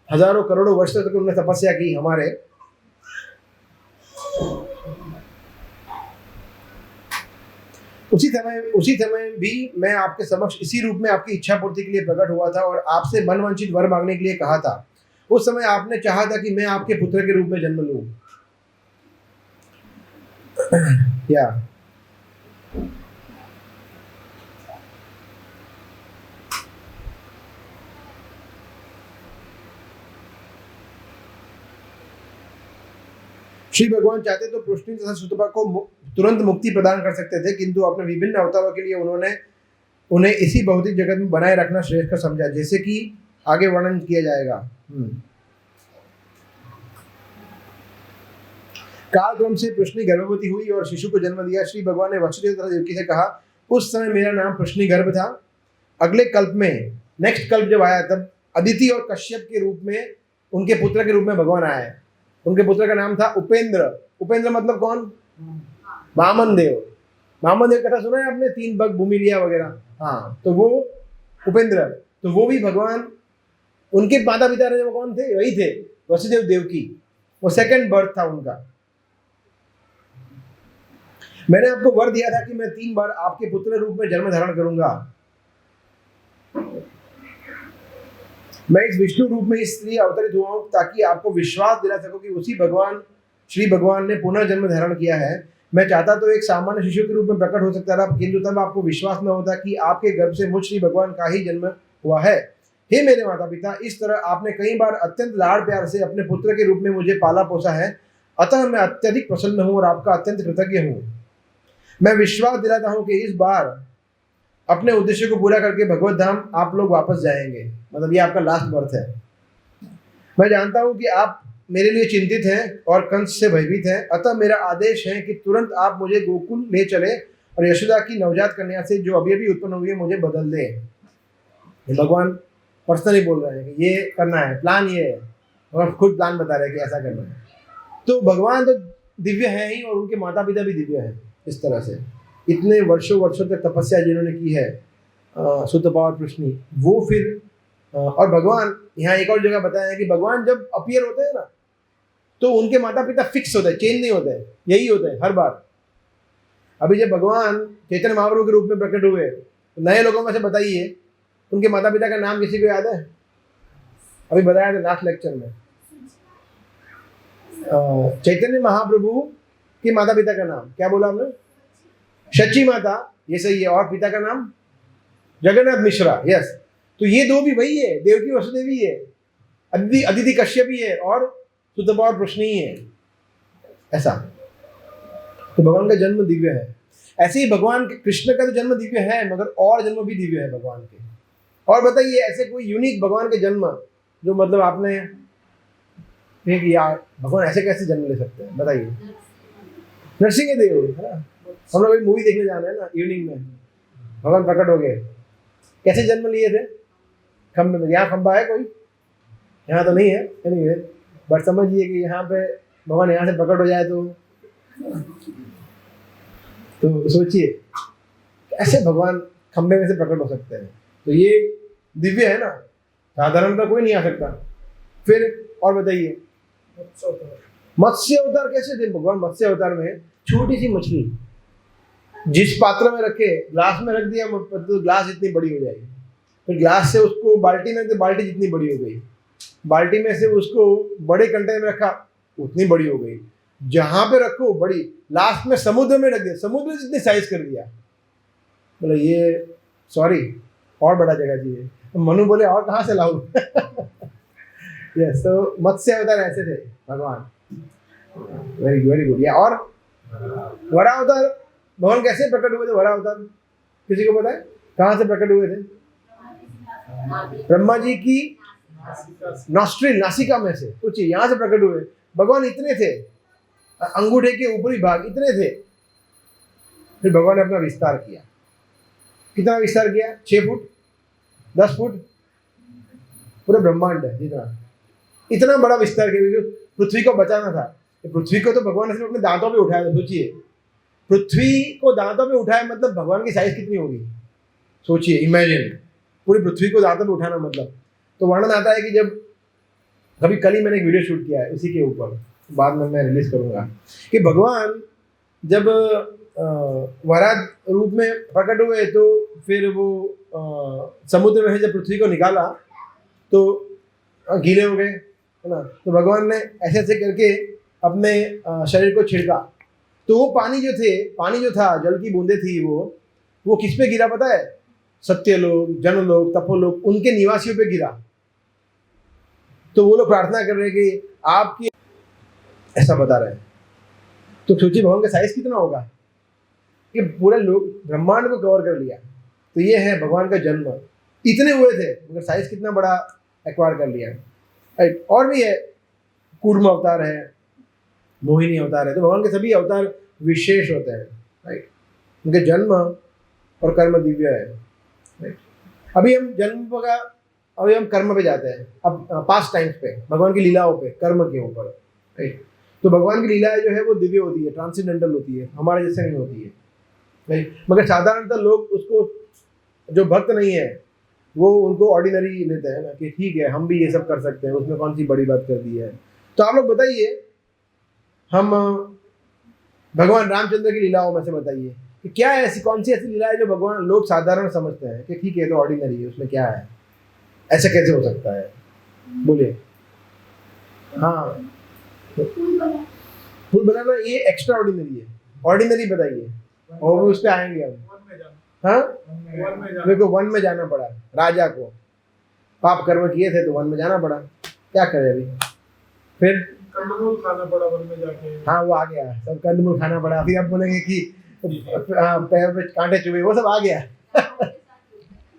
[SPEAKER 1] हजारों करोड़ों वर्ष तक उन्होंने तपस्या की हमारे। उसी समय भी मैं आपके समक्ष इसी रूप में आपकी इच्छा पूर्ति के लिए प्रकट हुआ था और आपसे मनवांछित वर मांगने के लिए कहा था। उस समय आपने चाहा था कि मैं आपके पुत्र के रूप में जन्म लूं। या श्री भगवान चाहते तो पृष्णी तथा सुतपा को तुरंत मुक्ति प्रदान कर सकते थे, किंतु अपने विभिन्न अवतारों के लिए उन्हें इसी भौतिक जगत में बनाए रखना श्रेष्ठ समझा, जैसे कि आगे वर्णन किया जाएगा। कालक्रम से पृष्णी गर्भवती हुई और शिशु को जन्म दिया। श्री भगवान ने वसुदेव तथा देवकी से कहा, उस समय मेरा नाम पृष्णी गर्भ था। अगले कल्प में, नेक्स्ट कल्प जब आया, तब अदिति और कश्यप के रूप में, उनके पुत्र के रूप में भगवान आए। उनके पुत्र का नाम था उपेंद्र। उपेंद्र मतलब कौन? वामन देव। वामन देव कथा सुना है आपने? 3 बग भूमि लिया वगैरह। हाँ, तो वो उपेंद्र, तो वो भी भगवान, उनके माता पिता जो कौन थे? वही थे वसुदेव देवकी। वो सेकंड बर्थ था उनका। मैंने आपको वर दिया था कि मैं 3 बार आपके पुत्र रूप में जन्म धारण करूंगा। मैं इस विष्णु रूप में इसलिए अवतरित हुआ हूं ताकि आपको विश्वास दिला सकूं कि उसी श्री भगवान ने पुनः जन्म धारण किया है। मैं चाहता तो एक सामान्य शिशु के रूप में प्रकट हो सकता था, किंतु तब आपको विश्वास न होता कि आपके गर्भ से मुझ श्री भगवान का ही जन्म हुआ है। हे मेरे माता पिता, इस तरह आपने कई बार अत्यंत लाड़ प्यार से अपने पुत्र के रूप में मुझे पाला पोसा है, अतः मैं अत्यधिक प्रसन्न हूँ और आपका अत्यंत कृतज्ञ हूँ। मैं विश्वास दिलाता हूँ कि इस बार अपने उद्देश्य को पूरा करके भगवत धाम आप लोग वापस जाएंगे, मतलब ये आपका लास्ट बर्थ है। मैं जानता हूँ कि आप मेरे लिए चिंतित हैं और कंस से भयभीत हैं, अतः मेरा आदेश है कि तुरंत आप मुझे गोकुल ले चले और यशोदा की नवजात कन्या से जो अभी अभी उत्पन्न हुई है मुझे बदल दें। ये भगवान पर्सनली बोल रहे हैं कि ये करना है, प्लान ये है, और खुद प्लान बता रहे हैं कि ऐसा करना है। तो भगवान तो दिव्य है ही और उनके माता पिता भी दिव्य हैं। इस तरह से इतने वर्षों वर्षों तक तपस्या जिन्होंने की है सुतपा और प्रश्नी, वो फिर और भगवान यहाँ एक और जगह बताया है कि भगवान जब अपीयर होते हैं ना तो उनके माता पिता फिक्स होते हैं, चेंज नहीं होते हैं, यही होते हैं हर बार। अभी जब भगवान चैतन्य महाप्रभु के रूप में प्रकट हुए तो नए लोगों में से बताइए उनके माता पिता का नाम किसी को याद है? अभी बताया था लास्ट लेक्चर में। चैतन्य महाप्रभु के माता पिता का नाम क्या बोला हमने? शची माता, ये सही है, और पिता का नाम जगन्नाथ मिश्रा, यस। तो ये दो भी वही है, देवकी वसुदेवी है, अदिति कश्यप भी है और सुतपा और प्रश्नी ही है, ऐसा। तो भगवान का जन्म दिव्य है। ऐसे ही भगवान कृष्ण का तो जन्म दिव्य है, मगर और जन्म भी दिव्य है भगवान के। और बताइए ऐसे कोई यूनिक भगवान के जन्म जो मतलब आपने यार भगवान ऐसे कैसे जन्म ले सकते हैं, बताइए। नरसिंह देव है ना, हम लोग मूवी देखने जाना है ना इवनिंग में, भगवान प्रकट हो गए, कैसे जन्म लिए थे? खंबे में। यहाँ खंबा है कोई? यहाँ तो नहीं है, नहीं, बट समझिए कि यहाँ पे भगवान यहाँ से प्रकट हो जाए तो सोचिए ऐसे भगवान खंबे में से प्रकट हो सकते हैं। तो ये दिव्य है ना, साधारणतः कोई नहीं आ सकता। फिर और बताइए मत्स्य अवतार कैसे थे भगवान? मत्स्य अवतार में छोटी सी मछली जिस पात्र में रखे, ग्लास में रख दिया तो ग्लास इतनी बड़ी हो जाएगी, फिर ग्लास से उसको बाल्टी में, तो बाल्टी जितनी बड़ी हो गई, बाल्टी में से उसको बड़े कंटेनर में रखा उतनी बड़ी हो गई, जहां पे रखो बड़ी, लास्ट में समुद्र में रख दिया, समुद्र जितनी साइज कर दिया। बोले ये सॉरी और बड़ा जगह चाहिए। मनु बोले और कहाँ से लाऊं? यस, तो मत्स्य अवतार ऐसे थे भगवान। Very very good. या और वरा अवतार भगवान कैसे प्रकट हुए थे? वरा अवतार किसी को पता है कहाँ से प्रकट हुए थे? ब्रह्मा जी की नॉस्ट्रिल, नासिका में से। सोचिए यहाँ से प्रकट हुए भगवान, इतने थे, अंगूठे के ऊपरी भाग इतने थे। फिर भगवान ने अपना विस्तार किया। कितना विस्तार किया? 6 फुट 10 फुट, पूरा ब्रह्मांड है जितना, इतना बड़ा विस्तार किया। पृथ्वी को बचाना था, पृथ्वी को तो भगवान ने सिर्फ अपने दांतों पे उठाया था। सोचिए पृथ्वी को दांतों पे उठाया मतलब भगवान की साइज कितनी होगी, सोचिए, इमेजिन पूरी पृथ्वी को दांतों पे उठाना मतलब। तो वर्णन आता है कि जब कभी कल ही मैंने एक वीडियो शूट किया है इसी के ऊपर, बाद में मैं रिलीज करूंगा, कि भगवान जब वराह रूप में प्रकट हुए तो फिर वो समुद्र में से जब पृथ्वी को निकाला तो गीले हो गए, है ना। तो भगवान ने ऐसे ऐसे करके अपने शरीर को छिड़का, तो वो पानी जो था, जल की बूंदे थी, वो किस पे गिरा पता है? सत्यलोक, जनलोक, तपोलोक, उनके निवासियों पे गिरा। तो वो लोग प्रार्थना कर रहे हैं कि आपकी, ऐसा बता रहे हैं। तो सोचिए भगवान का साइज कितना होगा कि पूरे लोग ब्रह्मांड को कवर कर लिया। तो ये है भगवान का जन्म। इतने हुए थे मगर साइज कितना बड़ा एक्वायर कर लिया। राइट। और भी है, कूर्म अवतार है, मोहिनी अवतार है। तो भगवान के सभी अवतार विशेष होते हैं। राइट। उनके जन्म और कर्म दिव्य है। राइट। अभी हम कर्म पे जाते हैं, अब पास्ट टाइम्स पे, भगवान की लीलाओं पे, कर्म के ऊपर। राइट। तो भगवान की लीलाएं जो है वो दिव्य होती है, ट्रांसेंडेंटल होती है, हमारे जैसे नहीं होती है। राइट। मगर साधारणतः लोग उसको, जो भक्त नहीं है वो उनको ऑर्डिनरी लेते हैं ना, कि ठीक है हम भी ये सब कर सकते हैं, उसमें कौन सी बड़ी बात कर दी है। तो आप लोग बताइए, हम भगवान रामचंद्र की लीलाओं में से बताइए कि क्या ऐसी, कौन सी ऐसी लीला है जो भगवान लोग साधारण समझते हैं कि ठीक है तो ऑर्डिनरी है, उसमें क्या है, ऐसा कैसे हो सकता है? बोलिए। हाँ, फूल बनाना ये एक्स्ट्रा ऑर्डिनरी है, ऑर्डिनरी बताइए, और उस पर आएंगे हम। हाँ, मेरे को वन में जाना पड़ा, राजा को पाप कर्म किए थे तो वन में जाना पड़ा, क्या करे अभी। फिर
[SPEAKER 2] कंदमूल खाना पड़ा वन में जाके।
[SPEAKER 1] हाँ, वो आ गया, सब कंदमूल खाना पड़ा। फिर आप बोलेंगे कि पैर पे कांटे चुभे, वो सब आ गया।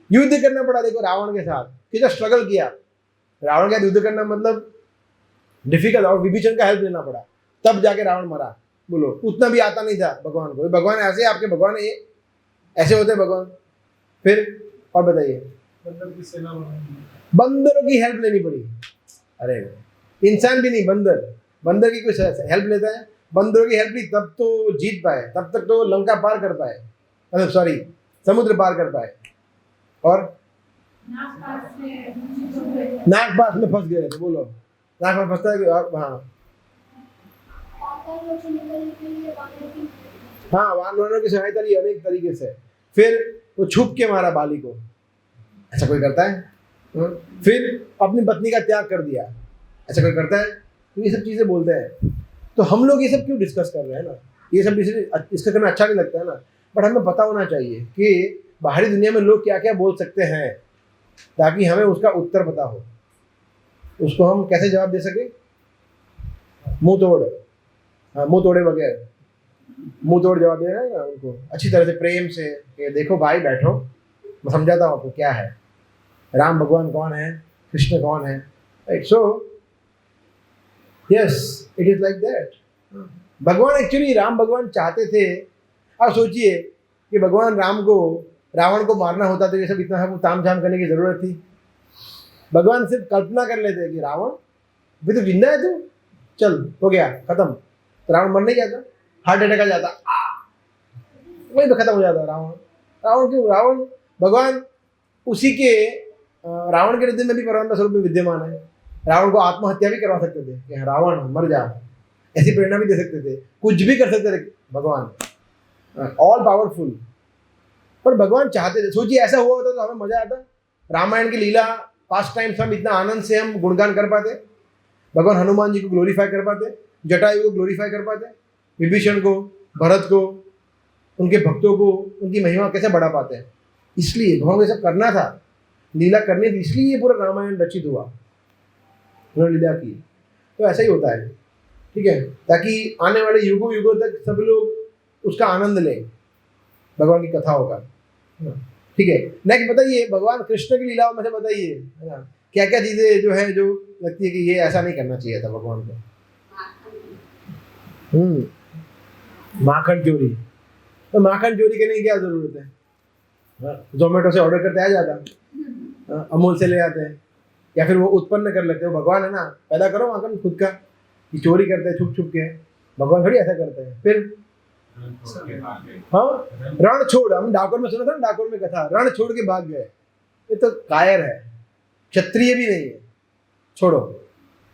[SPEAKER 1] युद्ध करना पड़ा, देखो रावण के साथ कितना स्ट्रगल किया। रावण के साथ युद्ध करना मतलब डिफिकल्ट, और विभीषण का हेल्प लेना पड़ा, तब जाके रावण मरा। बोलो, उतना भी आता नहीं था भगवान को। भगवान ऐसे, आपके भगवान ये ऐसे होते भगवान। फिर और बताइए,
[SPEAKER 2] बंदर की सेना बनाई।
[SPEAKER 1] बंदरों की हेल्प लेनी पड़ी। अरे इंसान भी नहीं, बंदर की कुछ हेल्प लेता है? बंदरों की हेल्प ली तब तो जीत पाए, तब तक तो लंका पार कर पाए, मतलब सॉरी समुद्र पार कर पाए। और नागपास में फंस गए थे। बोलो, नागपास फंसता है कि हाँ हाँ, वानरों की सहायता ली अनेक तरीके से। फिर वो छुप के मारा बाली को, ऐसा कोई करता है? फिर अपनी पत्नी का त्याग कर दिया, ऐसा कोई करता है? तो ये सब चीजें बोलते हैं। तो हम लोग ये सब क्यों डिस्कस कर रहे हैं ना, ये सब इसका करना अच्छा नहीं लगता है ना, बट हमें पता होना चाहिए कि बाहरी दुनिया में लोग क्या क्या बोल सकते हैं, ताकि हमें उसका उत्तर पता हो, उसको हम कैसे जवाब दे सके। मुंह तोड़, हाँ मुंह तोड़े बगैर, मुंह तोड़ जवाब देना है ना उनको, अच्छी तरह से प्रेम से कि देखो भाई बैठो, मैं समझाता हूँ आपको क्या है, राम भगवान कौन है, कृष्ण कौन है, right. So yes, it is like that. भगवान एक्चुअली, राम भगवान चाहते थे, आप सोचिए कि भगवान राम को रावण को मारना होता तो ये सब इतना सब तामझाम करने की जरूरत थी? भगवान सिर्फ कल्पना कर लेते कि रावण भी तो जिंदा है, तू चल हो गया खत्म, तो रावण मर नहीं जाता, हार्ट अटैक आ जाता, वही तो खत्म हो जाता रावण। रावण क्यों? रावण भगवान उसी के रावण के हृदय में भी परमात्मा स्वरूप में विद्यमान है। रावण को आत्महत्या भी करवा सकते थे कि रावण मर जा, ऐसी प्रेरणा भी दे सकते थे, कुछ भी कर सकते थे भगवान, ऑल पावरफुल। पर भगवान चाहते थे, सोचिए ऐसा हुआ होता तो हमें मजा आता, रामायण की लीला पास्ट टाइम्स हम इतना आनंद से हम गुणगान कर पाते, भगवान हनुमान जी को ग्लोरीफाई कर पाते, जटायु को ग्लोरीफाई कर पाते, विभीषण को, भरत को, उनके भक्तों को उनकी महिमा कैसे बढ़ा पाते हैं। इसलिए भगवान को सब करना था, लीला करनी थी, इसलिए ये पूरा रामायण रचित हुआ, उन्होंने लीला की। तो ऐसा ही होता है, ठीक है, ताकि आने वाले युगों युगों तक सब लोग उसका आनंद लें, भगवान की कथाओं का, ठीक है। नेक्स्ट बताइए, भगवान कृष्ण की लीलाओं में से बताइए, है ना, क्या क्या चीजें जो है जो लगती है कि ये ऐसा नहीं करना चाहिए था भगवान को। माखन चोरी, तो माखन चोरी करने की क्या जरूरत है? जोमेटो से ऑर्डर करते आ जाता, अमूल से ले आते हैं, या फिर वो उत्पन्न कर लेते हैं, भगवान है ना, पैदा करो माखन खुद का, कि चोरी करते हैं छुप छुप के, भगवान थोड़ी ऐसा करते हैं। फिर हाँ, रण छोड़, हम डाकोर में सुना था ना, डाकोर में कथा, रण छोड़ के भाग गए, ये तो कायर है, क्षत्रिय भी नहीं है, छोड़ो।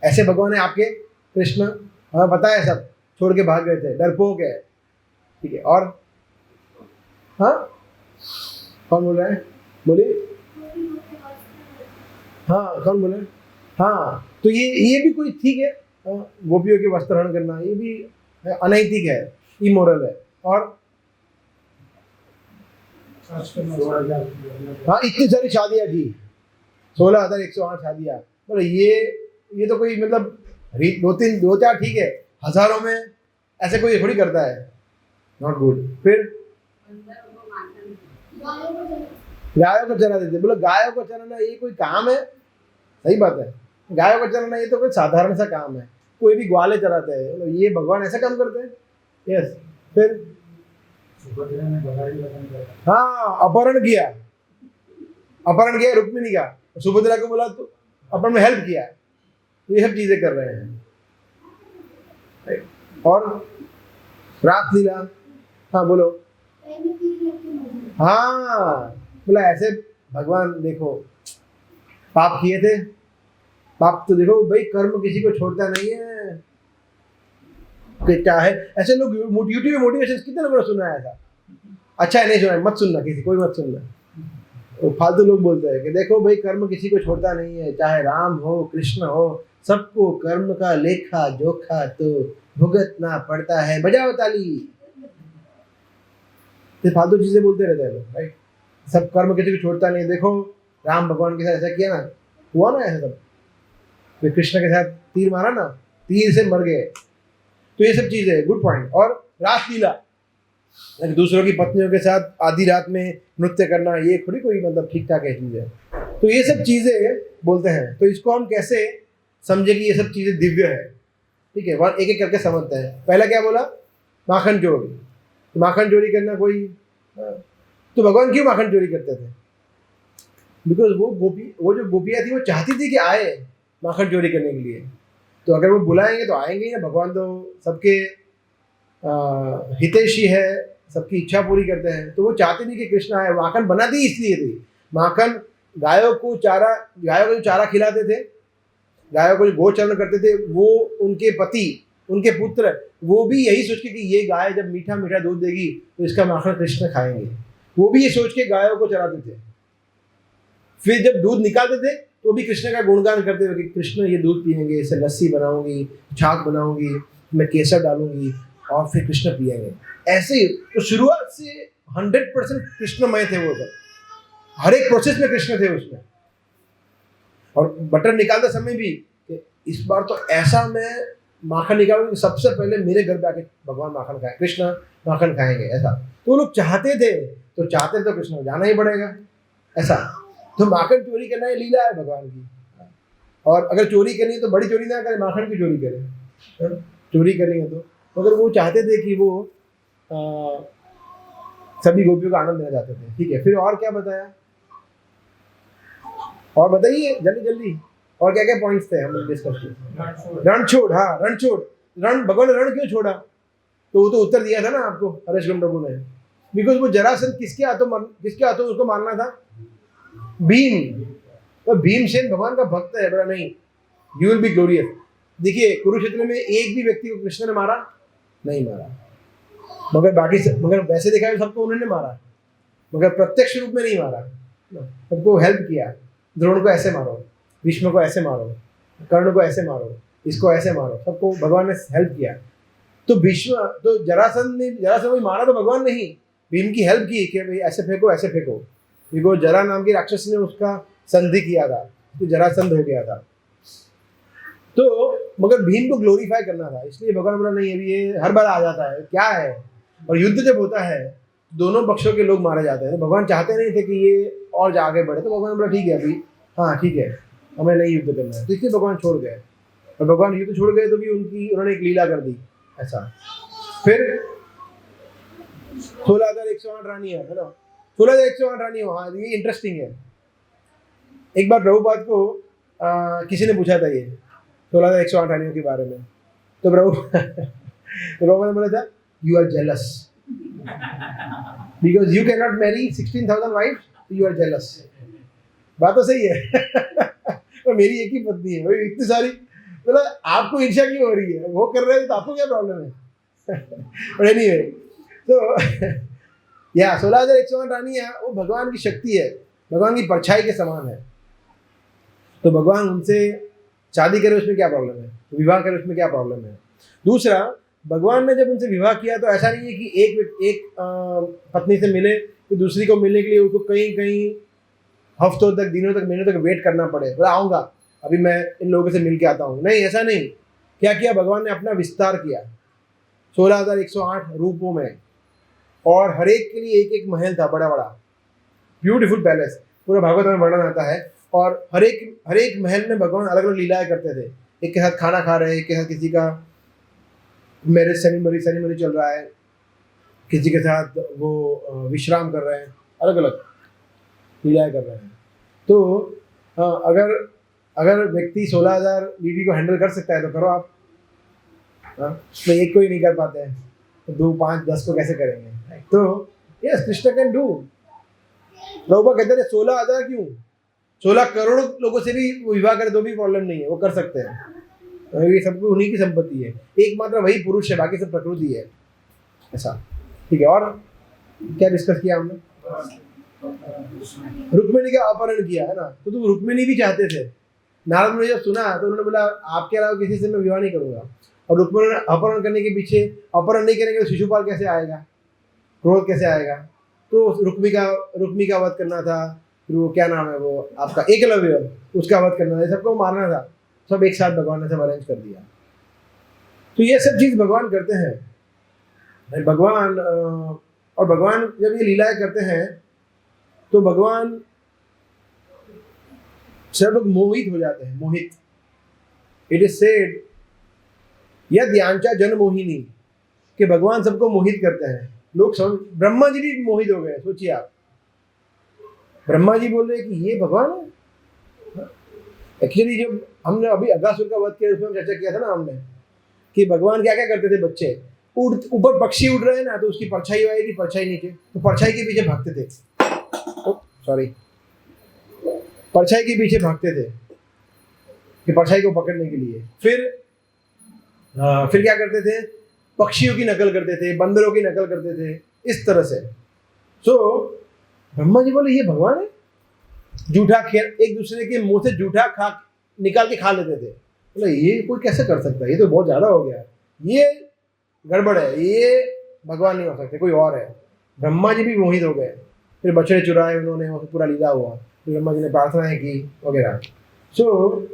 [SPEAKER 1] ऐसे भगवान है आपके कृष्ण, हमें पता है सब, छोड़ के भाग गए थे, डरपोक है, ठीक है। और हाँ, कौन बोल रहा है, बोलिए, हाँ कौन बोल रहा है? हाँ, तो ये भी कोई ठीक है, गोपियों के वस्त्र हरण करना, ये भी अनैतिक है, इमोरल है। और हाँ, इतनी सारी शादियाँ की, 16,108 शादियाँ, मतलब ये तो कोई मतलब दो चार ठीक है, हजारों में ऐसे कोई थोड़ी करता है, नॉट गुड। फिर गायों को चरा देते, बोलो गायों को चराना ये कोई काम है? सही बात है, गायों को चराना ये तो कोई साधारण सा काम है, कोई भी ग्वाले चराते हैं, मतलब ये भगवान ऐसा काम करते हैं? यस। फिर हाँ, अपहरण किया रुक्मिणी का, सुभद्रा को बोला तो अपहरण में हेल्प किया, ये सब चीजें कर रहे हैं। और रासलीला, हाँ बोलो, हाँ बोला ऐसे भगवान देखो पाप किए थे, पाप तो देखो भाई, कर्म किसी को छोड़ता नहीं है, चाहे ऐसे लोग यूट्यूब में मोटिवेशन कितने लोगों ने सुना है ऐसा, अच्छा है नहीं सुना है, मत सुनना, किसी कोई मत सुनना, तो फालतू लोग बोलते हैं कि देखो भाई कर्म किसी को छोड़ता नहीं है, चाहे राम हो कृष्ण हो, सबको कर्म का लेखा जोखा तो भुगतना पड़ता है, बजाओ ताली। तो फालतू चीजें बोलते रहते हैं लोग, राइट, सब कर्म किसी को छोड़ता नहीं। देखो राम भगवान के साथ ऐसा किया ना, हुआ ना ऐसा सब, तो कृष्ण के साथ तीर मारा ना, तीर से मर गए, तो ये सब चीजें, गुड पॉइंट। और रासलीला, दूसरों की पत्नियों के साथ आधी रात में नृत्य करना, ये थोड़ी कोई मतलब ठीक ठाक है चीज़ है। तो ये सब चीज़ें बोलते हैं। तो इसको हम कैसे समझे कि ये सब चीज़ें दिव्य है? ठीक है, वहाँ एक एक करके समझते हैं। पहला क्या बोला? माखन चोरी। तो माखन चोरी करना कोई, तो भगवान क्यों माखन चोरी करते थे? बिकॉज वो जो गोपियाँ थी वो चाहती थी कि आए माखन चोरी करने के लिए। तो अगर वो बुलाएंगे तो आएंगे ही ना। भगवान तो सबके हितैषी है, सबकी इच्छा पूरी करते हैं। तो वो चाहते नहीं कि कृष्ण आए। माखन बनाती इसलिए थी। माखन गायों को जो चारा खिलाते थे, गायों को जो गोचरण करते थे, वो उनके पति, उनके पुत्र, वो भी यही सोच के कि ये गाय जब मीठा मीठा दूध देगी तो इसका माखन कृष्ण खाएंगे, वो भी ये सोच के गायों को चराते थे। फिर जब दूध निकालते थे तो भी कृष्ण का गुणगान करते हुए कि कृष्ण ये दूध पिएंगे, इससे लस्सी बनाऊंगी, छाछ बनाऊंगी, मैं केसर डालूंगी और फिर कृष्ण पिएंगे। ऐसे ही तो शुरुआत से 100% कृष्णमय थे वो सब। हर एक प्रोसेस में कृष्ण थे उसमें। और बटर निकालते समय भी कि इस बार तो ऐसा मैं माखन निकालूंगी, सबसे पहले मेरे घर पे आके भगवान माखन खाए, कृष्ण माखन खाएंगे, ऐसा। तो वो लोग चाहते थे, तो कृष्ण को जाना ही पड़ेगा, ऐसा। तो माखन चोरी करना ये लीला है भगवान की। और अगर चोरी करनी है तो बड़ी चोरी ना करें, माखन की चोरी करें। चोरी करेंगे तो अगर वो चाहते थे कि वो सभी गोपियों का आनंद लेना चाहते थे। ठीक है, फिर और क्या बताया? और बताइए जल्दी जल्दी, और क्या क्या पॉइंट्स थे हम डिस्कस किए? रण छोड़, हाँ रण छोड़। रण, भगवान ने रण क्यों छोड़ा? तो वो तो उत्तर दिया था ना आपको हरेश प्रभु ने। बिकॉज वो जरासंध किसके हाथों उसको मारना था? भीम। तो भीमसेन भगवान का भक्त है, बोला नहीं, यू विल बी ग्लोरियस। देखिए कुरुक्षेत्र में एक भी व्यक्ति को कृष्ण ने मारा नहीं, मारा। मगर वैसे देखा है सबको उन्होंने मारा, मगर प्रत्यक्ष रूप में नहीं मारा। सबको हेल्प किया। द्रोण को ऐसे मारो, भीष्म को ऐसे मारो, कर्ण को ऐसे मारो, इसको ऐसे मारो, सबको भगवान ने हेल्प किया। तो जरासंध को मारा तो भगवान नहीं, भीम की हेल्प की कि भाई ऐसे फेंको ऐसे फेंको। देखो जरा नाम की राक्षस ने उसका संधि किया था, तो जरासंध हो गया था। तो मगर भीम को ग्लोरीफाई करना था, इसलिए भगवान बोला नहीं, अभी ये हर बार आ जाता है, क्या है। और युद्ध जब होता है दोनों पक्षों के लोग मारे जाते हैं। तो भगवान चाहते नहीं थे कि ये और आगे बढ़े। तो भगवान बोला ठीक है, अभी हाँ ठीक है, हमें नहीं युद्ध करना है। तो इसलिए भगवान छोड़ गए। और भगवान युद्ध छोड़ गए तो भी उन्होंने एक लीला कर दी, ऐसा। फिर 16,108 रानी है ना, 16,108 रानी हो। हाँ, ये इंटरेस्टिंग है। एक बार प्रभुपाद को किसी ने पूछा था ये 16,108 रानियों के बारे में। तो प्रभुपाद ने बोला था, you are jealous because you can not marry 16,000 wife, you are jealous. बात तो सही है। तो मेरी एक ही पत्नी है, भाई इतनी सारी, मतलब आपको ईर्ष्या क्यों हो रही है? वो कर रहे हैं तो आपको क्या प्रॉब्लम है? और एनीवे, तो या 16,108 रानी है, वो भगवान की शक्ति है, भगवान की परछाई के समान है। तो भगवान उनसे शादी करे उसमें क्या प्रॉब्लम है? विवाह करे उसमें क्या प्रॉब्लम है? दूसरा, भगवान ने जब उनसे विवाह किया तो ऐसा नहीं है कि एक पत्नी से मिले तो दूसरी को मिलने के लिए उसको कहीं हफ्तों तक, दिनों तक, महीनों तक वेट करना पड़े। बोला आऊँगा, अभी मैं इन लोगों से मिल के आता हूँ। नहीं, ऐसा नहीं। क्या किया भगवान ने? अपना विस्तार किया 16,108 रूपों में, और हर एक के लिए एक एक महल था, बड़ा बड़ा ब्यूटीफुल पैलेस। पूरा भागवत में वर्णन आता है। और हर एक महल में भगवान अलग अलग लीलाएं करते थे। एक के साथ खाना खा रहे हैं, एक के साथ किसी का मैरिज सेरेमनी चल रहा है, किसी के साथ वो विश्राम कर रहे हैं, अलग अलग लीलाएं कर रहे हैं। तो अगर व्यक्ति 16,000 बीवी को हैंडल कर सकता है तो करो आप। तो एक को ही नहीं कर पाते हैं तो 2, 5, 10 को कैसे करेंगे? तो yes, Krishna can do. Prabhupada कहते थे 16,000 क्यों, 16 करोड़ लोगों से भी वो विवाह करे तो भी प्रॉब्लम नहीं है, वो कर सकते हैं। ये सब उन्हीं की संपत्ति है। एकमात्र वही पुरुष है, बाकी सब प्रकृति है, ऐसा। ठीक है, और क्या डिस्कस किया हमने? रुक्मिणी का अपहरण किया है ना। तो तुम रुक्मिणी भी चाहते थे। नारद मुनि जब सुना तो उन्होंने बोला आपके अलावा किसी से मैं विवाह नहीं करूंगा। और रुक्मिणी अपहरण करने के पीछे, अपहरण नहीं करेंगे तो शिशुपाल कैसे आएगा, क्रोध कैसे आएगा? तो रुक्मी का वध करना था। फिर वो क्या नाम है वो आपका, एकलव्य, उसका वध करना था, सबको मारना था। सब एक साथ भगवान ने सब अरेंज कर दिया। तो ये सब चीज भगवान करते हैं। भगवान और भगवान जब ये लीलाएं करते हैं तो भगवान सब लोग मोहित हो जाते हैं, मोहित। इट इज सेड यद यांचा जन मोहिनी, कि भगवान सबको मोहित करते हैं। लोग सब, ब्रह्मा जी भी मोहित हो गए। सोचिए आप, ब्रह्मा जी बोल रहे हैं कि ये भगवान है। एक्चुअली जब हमने अभी अगासुर का वध किया उसमें चर्चा किया था ना हमने, कि भगवान क्या क्या करते थे। बच्चे ऊपर पक्षी उड़ रहे हैं ना, तो उसकी परछाई आएगी, परछाई नीचे, तो परछाई के पीछे भागते थे। सॉरी, परछाई के पीछे भागते थे कि परछाई को पकड़ने के लिए। फिर क्या करते थे, पक्षियों की नकल करते थे, बंदरों की नकल करते थे, इस तरह से। सो ब्रह्मा जी बोले ये भगवान है। जूठा खेल, एक दूसरे के मुंह से जूठा खा निकाल के खा लेते थे। बोले ये कोई कैसे कर सकता है, ये तो बहुत ज्यादा हो गया, ये गड़बड़ है, ये भगवान नहीं हो सकते, कोई और है। ब्रह्मा जी भी मोहित हो गए। फिर बछड़े चुराए उन्होंने, और पूरा लीला हुआ। फिर ब्रह्मा जी ने प्रार्थनाएं की वगैरह। सो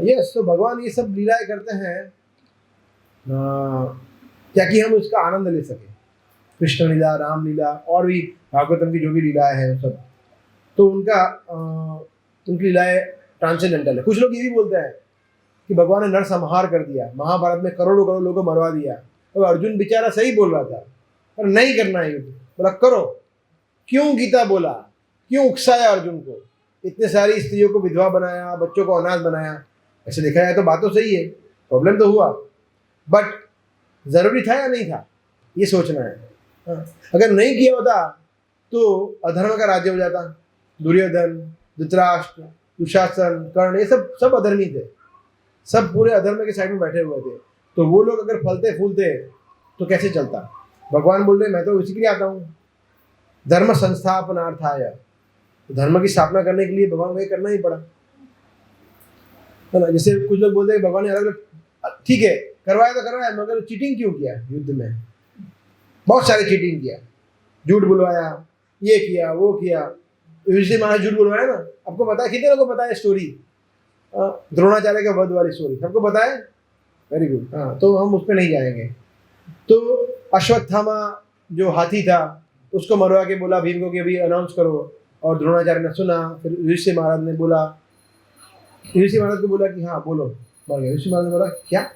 [SPEAKER 1] यस, तो भगवान ये सब लीलाएं करते हैं ताकि हम उसका आनंद ले सकें। कृष्ण लीला, राम लीला, और भी भागवतम की जो भी लीलाएं हैं सब, तो उनकी लीलाएं ट्रांसेंडेंटल है। कुछ लोग ये भी बोलते हैं कि भगवान ने नरसंहार कर दिया, महाभारत में करोड़ों करोड़ लोगों को मरवा दिया। तो अर्जुन बेचारा सही बोल रहा था, पर नहीं करना है युद्ध। बोला करो। क्यों गीता बोला, क्यों उकसाया अर्जुन को, इतने सारी स्त्रियों को विधवा बनाया, बच्चों को अनाथ बनाया। ऐसे देखा जाए तो बात तो सही है, प्रॉब्लम तो हुआ, बट जरूरी था या नहीं था, ये सोचना है। अगर नहीं किया होता तो अधर्म का राज्य हो जाता। दुर्योधन, धृतराष्ट्र, दुशासन, कर्ण, ये सब अधर्मी थे, सब पूरे अधर्म के साइड में बैठे हुए थे। तो वो लोग अगर फलते फूलते तो कैसे चलता। भगवान बोल रहे मैं तो इसी के लिए आता हूँ, धर्म संस्थापनार्थाय। तो धर्म की स्थापना करने के लिए भगवान को ये करना ही पड़ा, है ना। जैसे कुछ लोग बोलते हैं भगवान ने अलग अलग, ठीक है करवाया तो करवाया, मगर चीटिंग क्यों किया युद्ध में, बहुत सारे चीटिंग किया, झूठ बुलवाया, ये किया वो किया। युधिष्ठिर महाराज झूठ बुलवाया ना, आपको पता है, कितने लोगों को पता है स्टोरी, द्रोणाचार्य का वध वाली स्टोरी सबको पता है। वेरी गुड, हाँ, तो हम उस पर नहीं जाएंगे। तो अश्वत्थामा जो हाथी था उसको मरवा के बोला भीम को कि अभी अनाउंस करो, और द्रोणाचार्य ने सुना। फिर युधिष्ठिर महाराज ने बोला, युधिष्ठिर महाराज को बोला कि हाँ बोलो, मर गया। युधिष्ठिर महाराज ने बोला क्या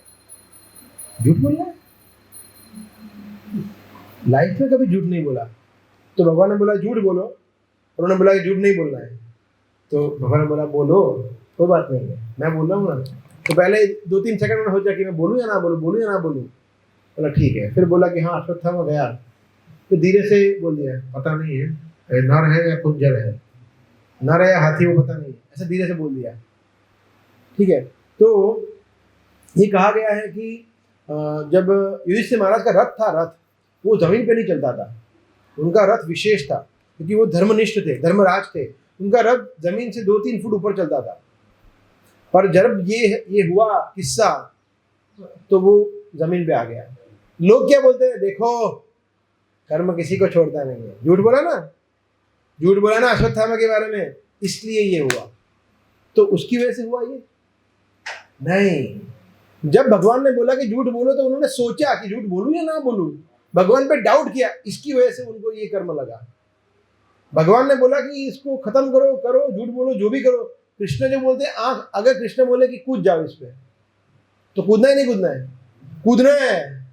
[SPEAKER 1] झूठ बोल रहा है, लाइफ में कभी झूठ नहीं बोला। तो भगवान ने बोला झूठ बोलो, उन्होंने बोला कि झूठ नहीं बोलना है। तो भगवान ने बोला बोलो, कोई बात नहीं है, मैं बोल रहा हूँ ना। तो पहले 2-3 सेकंड में हो जाए कि मैं बोलूँ या ना बोलूँ, बोलूँ या ना बोलूँ। बोला ठीक है। फिर बोला कि हाँ अश्वत्थामा गया, तो धीरे से बोल दिया पता नहीं है, नर है या कुंजर है, नर है या हाथी वो पता नहीं है, ऐसे धीरे से बोल दिया। ठीक है। तो ये कहा गया है कि जब युधिष्ठिर महाराज का रथ था, रथ वो जमीन पे नहीं चलता था, उनका रथ विशेष था क्योंकि वो धर्मनिष्ठ थे, धर्मराज थे। उनका रथ जमीन से 2-3 फुट ऊपर चलता था। पर जब ये हुआ किस्सा तो वो जमीन पे आ गया। लोग क्या बोलते हैं, देखो कर्म किसी को छोड़ता नहीं है। झूठ बोला ना अश्वत्थामा के बारे में, इसलिए ये हुआ। तो उसकी वजह से हुआ ये नहीं। जब भगवान ने बोला कि झूठ बोलो, तो उन्होंने सोचा कि झूठ बोलूं या ना बोलूं, भगवान पे डाउट किया, इसकी वजह से उनको ये कर्म लगा। भगवान ने बोला कि इसको खत्म करो, झूठ बोलो, जो भी करो। कृष्ण जो बोलते हैं आंख, अगर कृष्ण बोले कि कूद जाओ इस पे, तो कूदना ही नहीं कूदना है, कूदना है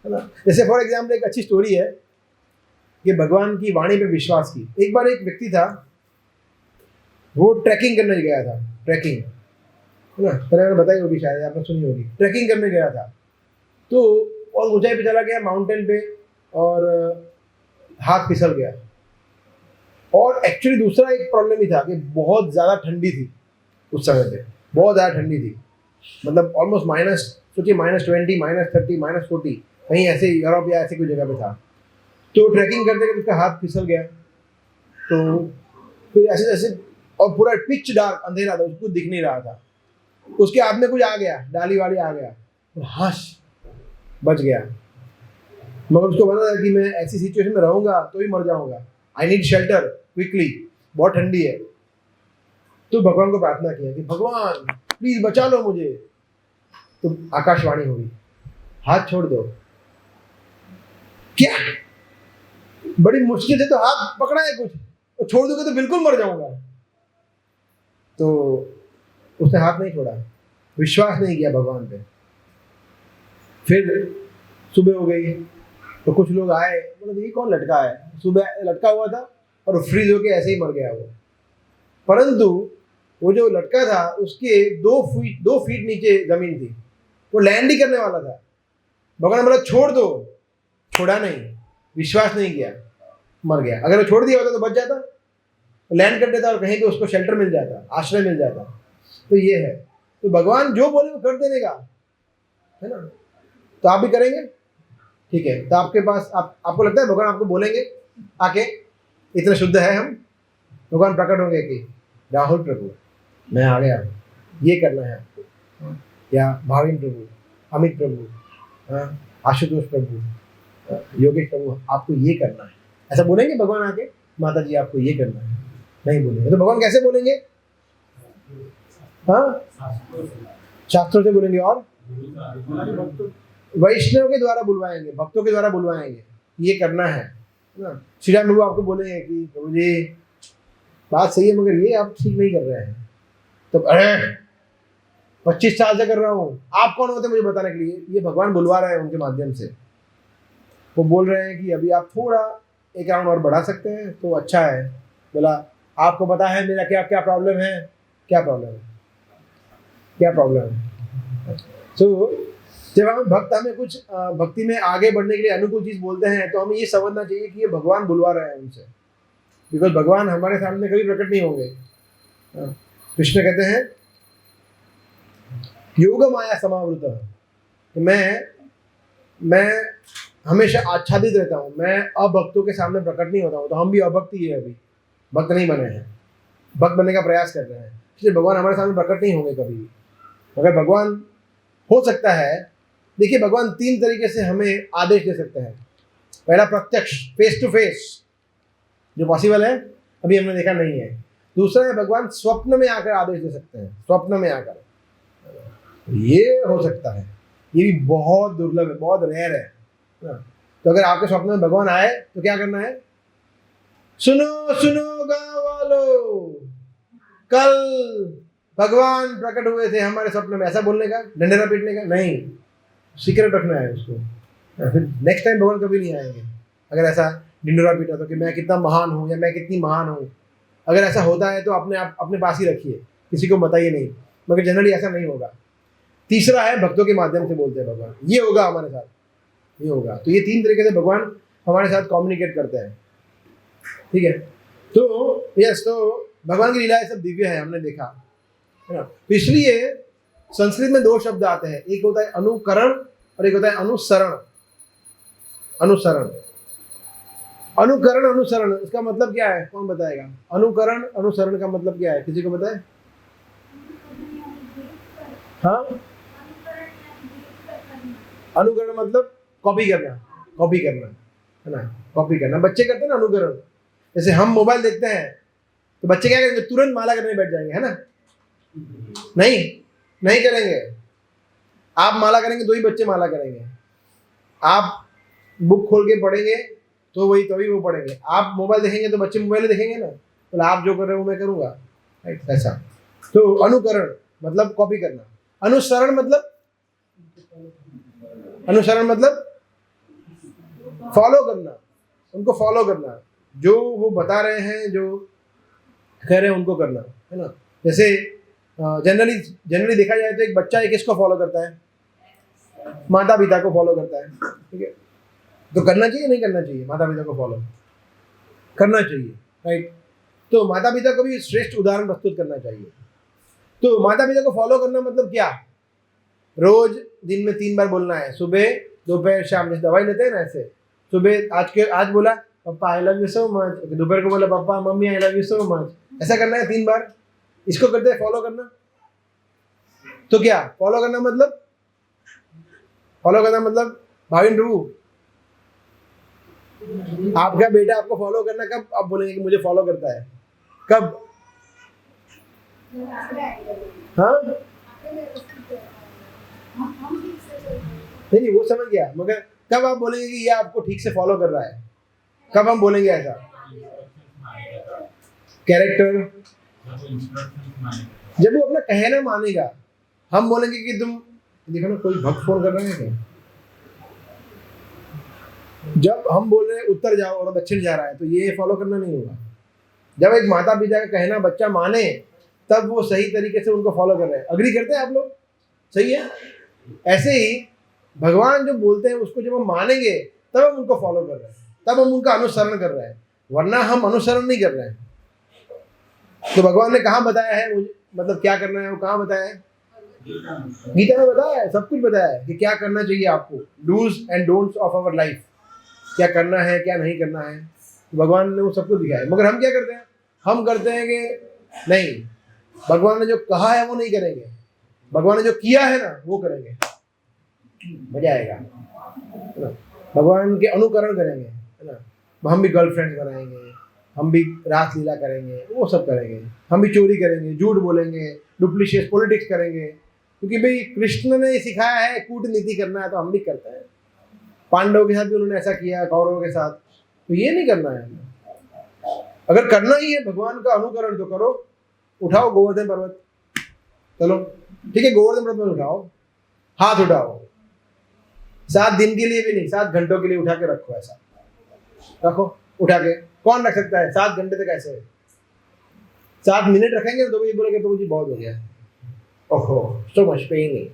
[SPEAKER 1] ना। जैसे फॉर एग्जाम्पल एक अच्छी स्टोरी है कि भगवान की वाणी पे विश्वास की। एक बार एक व्यक्ति था, वो ट्रैकिंग करने गया था, ट्रैकिंग है ना, पहले मैंने बताई होगी, शायद आपने सुनी होगी। ट्रैकिंग करने गया था तो, और ऊंचाई पे चला गया माउंटेन पे, और हाथ फिसल गया। और एक्चुअली दूसरा एक प्रॉब्लम ही था कि बहुत ज़्यादा ठंडी थी उस समय पे, बहुत ज़्यादा ठंडी थी, मतलब ऑलमोस्ट माइनस, सोचिए -20, -30, -40, कहीं ऐसे यूरोप या ऐसी कोई जगह पे था। तो ट्रैकिंग करते करते उसका हाथ फिसल गया। तो फिर ऐसे ऐसे, और पूरा पिच डार्क अंधेरा था, उसको दिख नहीं रहा था। उसके हाथ में कुछ आ गया, डाली वाली आ गया, तो हाश बच गया। मगर उसको पता था कि मैं ऐसी सिचुएशन में रहूंगा तो ही मर जाऊंगा, आई नीड शेल्टर क्विकली, बहुत ठंडी है। तो भगवान को प्रार्थना किया कि भगवान प्लीज बचा लो मुझे। तो आकाशवाणी हुई, हाथ छोड़ दो, क्या बड़ी मुश्किल से तो हाथ पकड़ा है कुछ, और छोड़ दोगे तो बिल्कुल मर जाऊंगा। तो उसने हाथ नहीं छोड़ा, विश्वास नहीं किया भगवान पे। फिर सुबह हो गई तो कुछ लोग आए, बोले ये कौन लटका है, सुबह लटका हुआ था और फ्रीज होके ऐसे ही मर गया वो। परंतु वो जो लटका था उसके 2 फीट नीचे जमीन थी, वो लैंड ही करने वाला था। भगवान ने बोला छोड़ दो, छोड़ा नहीं, विश्वास नहीं किया, मर गया। अगर वो छोड़ दिया होता तो बच जाता, लैंड कर देता और कहीं पे उसको शेल्टर मिल जाता, आश्रय मिल जाता। तो ये है, तो भगवान जो बोले वो कर देने का है ना। तो आप भी करेंगे, ठीक है। तो आपके पास आपको लगता है भगवान आपको बोलेंगे आके, इतने शुद्ध है हम, भगवान प्रकट होंगे कि राहुल प्रभु मैं आ गया, ये करना है आपको, या भाविन प्रभु, अमित प्रभु, आशुतोष प्रभु, योगेश प्रभु आपको ये करना है, ऐसा बोलेंगे भगवान आके? माता जी आपको ये करना है, नहीं बोलेंगे। तो भगवान कैसे बोलेंगे? हाँ, शास्त्रों से बोलेंगे और वैष्णव के द्वारा बुलवाएंगे, भक्तों के द्वारा बुलवाएंगे, ये करना है ना। श्री राम प्रभु आपको बोलेंगे कि प्रभु जी बात सही है मगर ये आप ठीक नहीं कर रहे हैं। तो अरे 25 साल से कर रहा हूँ, आप कौन होते मुझे बताने के लिए? ये भगवान बुलवा रहे हैं उनके माध्यम से। वो बोल रहे हैं कि अभी आप थोड़ा एक राउंड और बढ़ा सकते हैं तो अच्छा है। बोला आपको पता है मेरा क्या क्या प्रॉब्लम है? क्या प्रॉब्लम है? क्या प्रॉब्लम है? तो जब हम भक्त हमें कुछ भक्ति में आगे बढ़ने के लिए अनुकूल चीज बोलते हैं तो हमें ये समझना चाहिए कि ये भगवान बुलवा रहे हैं उनसे, बिकॉज भगवान हमारे सामने कभी प्रकट नहीं होंगे। कृष्ण कहते हैं योग माया समावृत, तो मैं हमेशा आच्छादित रहता हूँ, मैं अभक्तों के सामने प्रकट नहीं होता हूँ। तो हम भी अभक्त ही है, अभी भक्त नहीं बने हैं, भक्त बनने का प्रयास कर रहे हैं, इसलिए भगवान हमारे सामने प्रकट नहीं होंगे कभी भी। मगर भगवान हो सकता है, देखिए भगवान 3 तरीके से हमें आदेश दे सकते हैं। पहला प्रत्यक्ष, फेस टू फेस, जो पॉसिबल है अभी हमने देखा नहीं है। दूसरा है भगवान स्वप्न में आकर आदेश दे सकते हैं, स्वप्न में आकर, ये हो सकता है, ये भी बहुत दुर्लभ है, बहुत रेयर है। तो अगर आपके स्वप्न में भगवान आए तो क्या करना है? सुनो सुनो गाँव वालों, कल भगवान प्रकट हुए थे हमारे स्वप्न में, ऐसा बोलने का, डंडेरा पीटने का नहीं, सीक्रेट रखना है उसको। फिर नेक्स्ट टाइम भगवान कभी नहीं आएंगे अगर ऐसा ढिंडोरा पीटा तो कि मैं कितना महान हूँ या मैं कितनी महान हूँ। अगर ऐसा होता है तो अपने पास ही रखिए, किसी को बताइए नहीं, मगर जनरली ऐसा नहीं होगा। तीसरा है भक्तों के माध्यम से बोलते हैं भगवान, ये होगा हमारे साथ, ये होगा। तो ये 3 तरीके से भगवान हमारे साथ कम्युनिकेट करते हैं, ठीक है। तो यस, तो भगवान की लीलाएं सब दिव्य है, हमने देखा है ना। तो इसलिए संस्कृत में 2 शब्द आते हैं, एक होता है अनुकरण और एक होता है अनुसरण। अनुसरण, अनुकरण, अनुसरण, इसका मतलब क्या है? कौन बताएगा? अनुकरण अनुसरण का मतलब क्या है? किसी को पता है? हाँ, अनुकरण मतलब कॉपी करना, कॉपी करना है ना, कॉपी करना। बच्चे करते हैं ना अनुकरण, जैसे हम मोबाइल देखते हैं तो बच्चे क्या करेंगे? तुरंत माला करने बैठ जाएंगे, है ना? नहीं करेंगे। आप माला करेंगे तो ही बच्चे माला करेंगे। आप बुक खोल के पढ़ेंगे तो वही तभी वो पढ़ेंगे। आप मोबाइल देखेंगे तो बच्चे मोबाइल देखेंगे ना, तो आप जो कर रहे हो मैं करूँगा, राइट? ऐसा। तो अनुकरण मतलब कॉपी करना, अनुसरण मतलब फॉलो करना, उनको फॉलो करना, जो वो बता रहे हैं, जो कह रहे हैं उनको करना, है ना। जैसे जनरली देखा जाए तो एक बच्चा किसको फॉलो करता है? माता पिता को फॉलो करता है, ठीक है। तो करना चाहिए नहीं करना चाहिए? माता पिता को फॉलो करना चाहिए, राइट। तो माता पिता को भी श्रेष्ठ उदाहरण प्रस्तुत करना चाहिए। तो माता पिता को फॉलो करना मतलब क्या? रोज दिन में 3 बार बोलना है, सुबह दोपहर शाम, जैसे दवाई लेते हैं ना ऐसे। सुबह आज बोला पापा I love you so much, दोपहर को बोला papa mummy I love you so much, ऐसा करना है 3 बार। इसको करते हैं फॉलो करना। तो क्या फॉलो करना मतलब? फॉलो करना मतलब भाविन प्रभु, आपका बेटा आपको फॉलो करना कब आप बोलेंगे कि मुझे फॉलो करता है? कब? हाँ, नहीं वो समझ गया, मगर कब आप बोलेंगे कि ये आपको ठीक से फॉलो कर रहा है? कब हम बोलेंगे ऐसा? कैरेक्टर, जब वो अपना कहना मानेगा। हम बोलेंगे कि तुम देखो ना कोई भक्त फोन कर रहे हैं क्या? जब हम बोल रहे हैं उत्तर जाओ और दक्षिण जा रहा है तो ये फॉलो करना नहीं होगा। जब एक माता पिता का कहना बच्चा माने तब वो सही तरीके से उनको फॉलो कर रहे हैं। अग्री करते हैं आप लोग? सही है। ऐसे ही भगवान जो बोलते हैं उसको जब हम मानेंगे तब हम उनको फॉलो कर रहे हैं, तब हम उनका अनुसरण कर रहे हैं, वरना हम अनुसरण नहीं कर रहे हैं। तो भगवान ने कहाँ बताया है मतलब क्या करना है? वो कहाँ बताया है? गीता में बताया है, सब कुछ बताया है कि क्या करना चाहिए आपको, dos and don'ts of our life, क्या करना है क्या नहीं करना है। भगवान ने वो सब कुछ दिखाया है। मगर हम क्या करते हैं? हम करते हैं कि नहीं, भगवान ने जो कहा है वो नहीं करेंगे, भगवान ने जो किया है ना वो करेंगे, मजा आएगा, है ना। भगवान के अनुकरण करेंगे, है ना। हम भी गर्लफ्रेंड बनाएंगे, हम भी रास लीला करेंगे, वो सब करेंगे, हम भी चोरी करेंगे, झूठ बोलेंगे, डुप्लीशियस पॉलिटिक्स करेंगे, क्योंकि भाई कृष्ण ने सिखाया है कूटनीति करना है तो हम भी करते हैं। पांडवों के साथ भी उन्होंने ऐसा किया, कौरवों के साथ, तो ये नहीं करना है। अगर करना ही है भगवान का अनुकरण तो करो, उठाओ गोवर्धन पर्वत, चलो ठीक है, गोवर्धन पर्वत उठाओ, हाथ उठाओ, 7 दिन के लिए भी नहीं, 7 घंटों के लिए उठा के रखो, ऐसा रखो उठा के। कौन रख सकता है 7 घंटे तक? ऐसे 7 मिनट रखेंगे तो भी बोलेंगे तो मुझे बहुत हो गया, ओहो सो मच पेन।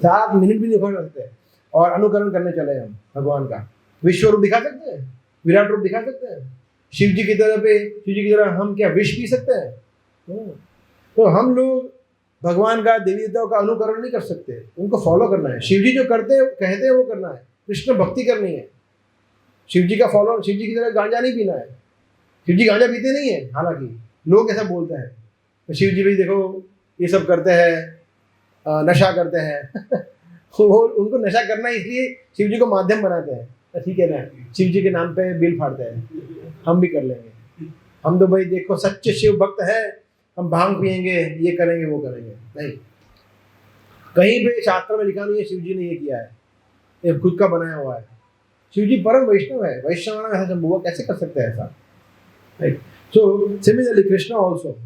[SPEAKER 1] 7 मिनट भी नहीं उठा सकते और अनुकरण करने चले हम भगवान का। विश्व रूप दिखा सकते हैं, विराट रूप दिखा सकते हैं, शिव जी की तरह हम क्या विष पी सकते हैं? तो हम लोग भगवान का, देवी देवताओं का अनुकरण नहीं कर सकते, उनको फॉलो करना है। शिव जी जो करते हैं कहते हैं वो करना है, कृष्ण भक्ति करनी है, शिव जी का फॉलो, शिव जी की तरह गांजा नहीं पीना है। शिव जी गांजा पीते नहीं है, हालांकि लोग ऐसा बोलते हैं तो शिव जी भी देखो ये सब करते हैं, नशा करते हैं वो उनको नशा करना इसलिए शिव जी को माध्यम बनाते हैं, ठीक है ना, शिव जी के नाम पे बिल फाड़ते हैं। हम भी कर लेंगे, हम तो भाई देखो सच्चे शिव भक्त है, हम भांग पियेंगे, ये करेंगे वो करेंगे, नहीं। कहीं पे शास्त्र में लिखा नहीं है शिव जी ने ये किया है, ये खुद का बनाया हुआ है। शिव जी परम वैष्णव है, वैष्णव ऐसा संभव कैसे कर सकते हैं ऐसा, right. So similarly Krishna also,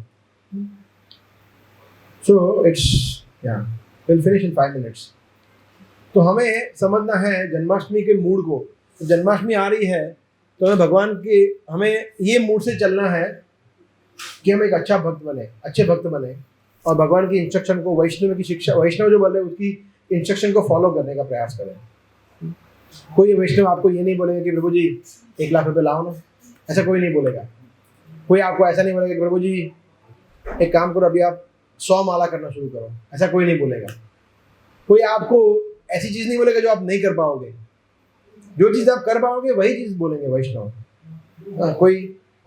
[SPEAKER 1] so it's will finish in 5 minutes. तो हमें समझना है जन्माष्टमी के मूड को। तो जन्माष्टमी आ रही है तो हमें भगवान के, हमें ये मूड से चलना है कि हम एक अच्छा भक्त बने, अच्छे भक्त बने, और भगवान की इंस्ट्रक्शन को, वैष्णव की शिक्षा, वैष्णव जो बोले उसकी इंस्ट्रक्शन को फॉलो करने का प्रयास करें। कोई वैष्णव आपको ये नहीं बोलेगा कि प्रभु जी 1 लाख रुपए लाओ ना, ऐसा कोई नहीं बोलेगा। कोई आपको ऐसा नहीं बोलेगा कि प्रभु जी एक काम करो, अभी आप 100 माला करना शुरू करो, ऐसा कोई नहीं बोलेगा। कोई आपको ऐसी चीज़ नहीं बोलेगा जो आप नहीं कर पाओगे, जो चीज़ आप कर पाओगे वही चीज़ बोलेंगे वैष्णव। कोई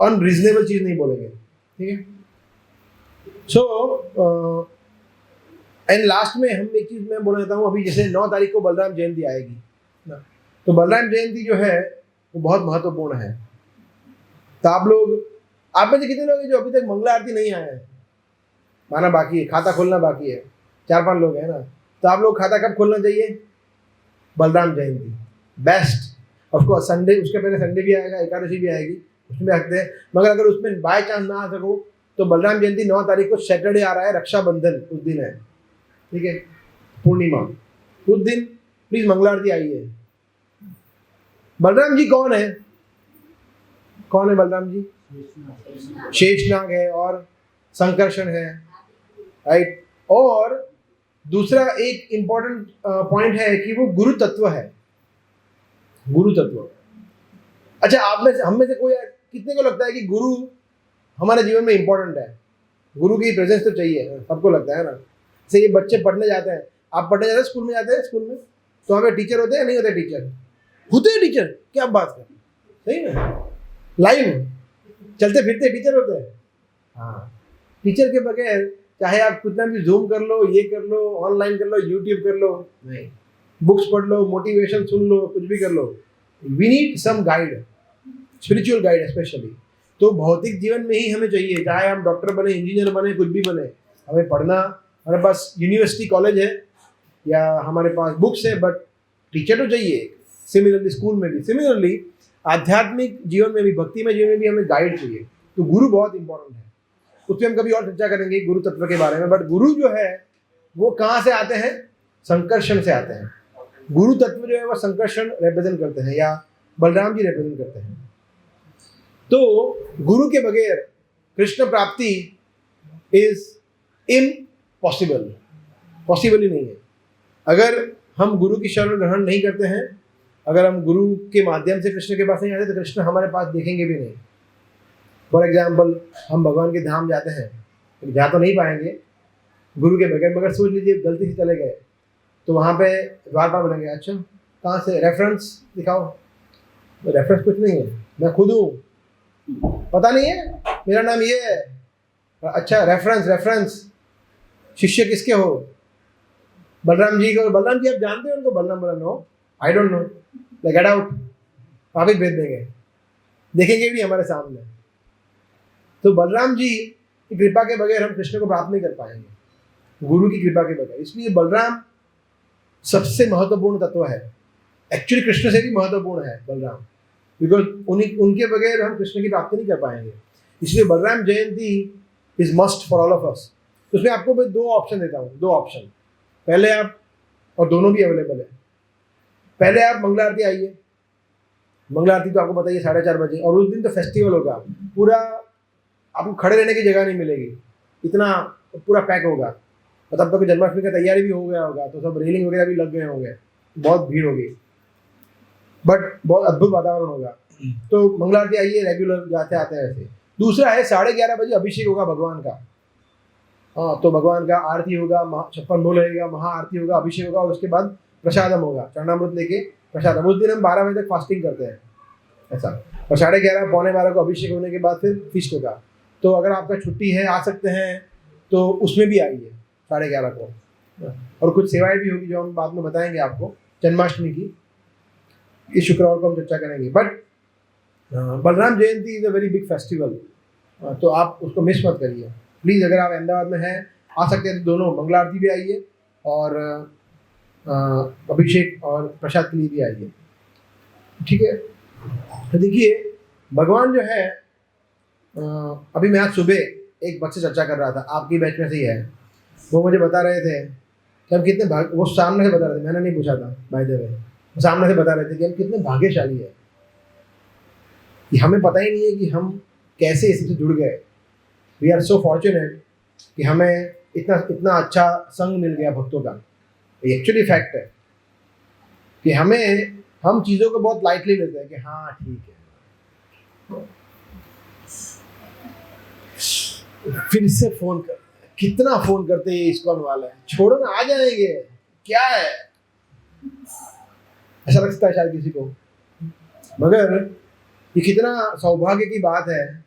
[SPEAKER 1] अनरीजनेबल चीज़ नहीं बोलेंगे, ठीक है। सो एंड लास्ट में हम एक चीज़ मैं बोलना चाहता हूँ, अभी जैसे 9 तारीख को बलराम जयंती आएगी ना, तो बलराम जयंती जो है वो बहुत महत्वपूर्ण है। तो आप में से कितने लोग हैं जो अभी तक मंगला आरती नहीं आए हैं? माना बाकी है, खाता खोलना बाकी है, 4-5 लोग हैं ना। तो आप लोग खाता कब खोलना चाहिए? बलराम जयंती बेस्ट। ऑफकोर्स संडे, उसके पहले संडे भी आएगा, एकादशी भी आएगी, उसमें रखते हैं। मगर अगर उसमें बाय चांस ना आ सको तो बलराम जयंती 9 तारीख को सैटरडे आ रहा है, रक्षाबंधन उस दिन है, ठीक है, पूर्णिमा उस दिन प्लीज मंगला आरती आइए। बलराम जी कौन है? कौन है बलराम जी? शेषनाग है और संकर्षण है, राइट। और दूसरा एक इंपॉर्टेंट पॉइंट है कि वो गुरु तत्व है, गुरु तत्व। अच्छा, आप में से, हम में से कोई कितने को लगता है कि गुरु हमारे जीवन में इंपॉर्टेंट है? गुरु की प्रेजेंस तो चाहिए, सबको लगता है ना। जैसे ये बच्चे पढ़ने जाते हैं, आप पढ़ने जाते हैं, स्कूल में जाते हैं, स्कूल में तो हमें टीचर होते हैं नहीं होते? टीचर होते हैं, टीचर क्या बात कर, सही ना, लाइव चलते फिरते टीचर होते हैं। हाँ, टीचर के बगैर चाहे आप कितना भी जूम कर लो, ये कर लो, ऑनलाइन कर लो, यूट्यूब कर लो, नहीं, बुक्स पढ़ लो, मोटिवेशन सुन लो, कुछ भी कर लो, we need some guide, spiritual guide specially. तो भौतिक जीवन में ही हमें चाहिए, चाहे हम डॉक्टर बने, इंजीनियर बने, कुछ भी बने, हमें पढ़ना, हमारे पास यूनिवर्सिटी कॉलेज है या हमारे पास बुक्स है, बट टीचर तो चाहिए, सिमिलरली स्कूल में भी, सिमिलरली आध्यात्मिक जीवन में भी, भक्ति में जीवन में भी हमें गाइड चाहिए। तो गुरु बहुत इंपॉर्टेंट है, उस पर हम कभी और चर्चा करेंगे गुरु तत्व के बारे में। बट गुरु जो है वो कहाँ से आते हैं? संकर्षण से आते हैं। गुरु तत्व जो है वो संकर्षण रिप्रेजेंट करते हैं या बलराम जी रिप्रेजेंट करते हैं। तो गुरु के बगैर कृष्ण प्राप्ति इज इम्पॉसिबल, पॉसिबल ही नहीं है। अगर हम गुरु की शरण ग्रहण नहीं करते हैं, अगर हम गुरु के माध्यम से कृष्ण के पास नहीं आते, तो कृष्ण हमारे पास देखेंगे भी नहीं। फॉर एग्जाम्पल, हम भगवान के धाम जाते हैं, तो जा तो नहीं पाएंगे गुरु के बगैर, मगर सोच लीजिए गलती से चले गए तो वहाँ पे द्वारपाल बोलेंगे, अच्छा कहाँ से, रेफरेंस दिखाओ। तो रेफरेंस कुछ नहीं है, मैं खुद हूँ, पता नहीं है मेरा नाम ये है। अच्छा रेफरेंस शिष्य किसके हो? बलराम जी को। बलराम जी आप जानते हो उनको? बलराम बोला no, I don't know, get out, वापिस भेज देंगे, देखेंगे भी हमारे सामने। तो बलराम जी की कृपा के बगैर हम कृष्ण को प्राप्त नहीं कर पाएंगे, गुरु की कृपा के बगैर। इसलिए बलराम सबसे महत्वपूर्ण तत्व है। एक्चुअली कृष्ण से भी महत्वपूर्ण है बलराम, बिकॉज उनके बगैर हम कृष्ण की प्राप्ति नहीं कर पाएंगे। इसलिए Balram Jayanti is must for all of us. तो उसमें आपको मैं 2 ऑप्शन देता हूँ, 2 ऑप्शन। पहले आप, और दोनों भी अवेलेबल है, पहले आप मंगला आरती आइए। मंगला आरती तो आपको बताइए 4:30 बजे, और उस दिन तो फेस्टिवल होगा पूरा, आपको खड़े रहने की जगह नहीं मिलेगी, इतना पूरा पैक होगा। और तब तक जन्माष्टमी का तैयारी भी हो गया होगा, तो सब रेलिंग वगैरह भी लग गए होंगे, बहुत भीड़ होगी, बट बहुत अद्भुत वातावरण होगा। तो मंगला आरती आइए, रेगुलर जाते आते हैं ऐसे। दूसरा है 11:30 बजे अभिषेक होगा भगवान का। हाँ, तो भगवान का आरती होगा, 56 भोग लगेगा, महाआरती होगा, अभिषेक होगा, और उसके बाद प्रसादम होगा, चरणामृत लेके प्रसादम। उस दिन हम 12 बजे तक फास्टिंग करते हैं ऐसा। और 11:30 पौने 12 को अभिषेक होने के बाद फिर फीस्ट होगा। तो अगर आपका छुट्टी है, आ सकते हैं, तो उसमें भी आइए 11:30 को। और कुछ सेवाएं भी होगी जो हम बाद में बताएंगे आपको, जन्माष्टमी की इस शुक्रवार को हम चर्चा करेंगे। But Balram Jayanti is a very big festival, तो आप उसको मिस मत करिए प्लीज़। अगर आप अहमदाबाद में हैं, आ सकते हैं, तो दोनों मंगला आरती भी आइए और अभिषेक और प्रसाद के लिए भी आइए, ठीक है। तो देखिए भगवान जो है, अभी मैं आज सुबह एक बच्चे चर्चा कर रहा था, आपकी बैच में से ही है, वो मुझे बता रहे थे कि हम कितने वो सामने से बता रहे थे, मैंने नहीं पूछा था बाय द वे, वो सामने से बता रहे थे कि हम कितने भाग्यशाली है कि हमें पता ही नहीं है कि हम कैसे इससे जुड़ गए। वी आर सो फॉर्चुनेट कि हमें इतना अच्छा संग मिल गया भक्तों का। एक्चुअली फैक्ट है कि हम चीज़ों को बहुत लाइटली लेते हैं कि हाँ ठीक है, फिर से फोन कर, कितना फोन करते हैं इस्कॉन वाले, छोड़ो ना, आ जाएंगे, क्या है, ऐसा लगता है शायद किसी को। मगर ये कितना सौभाग्य की बात है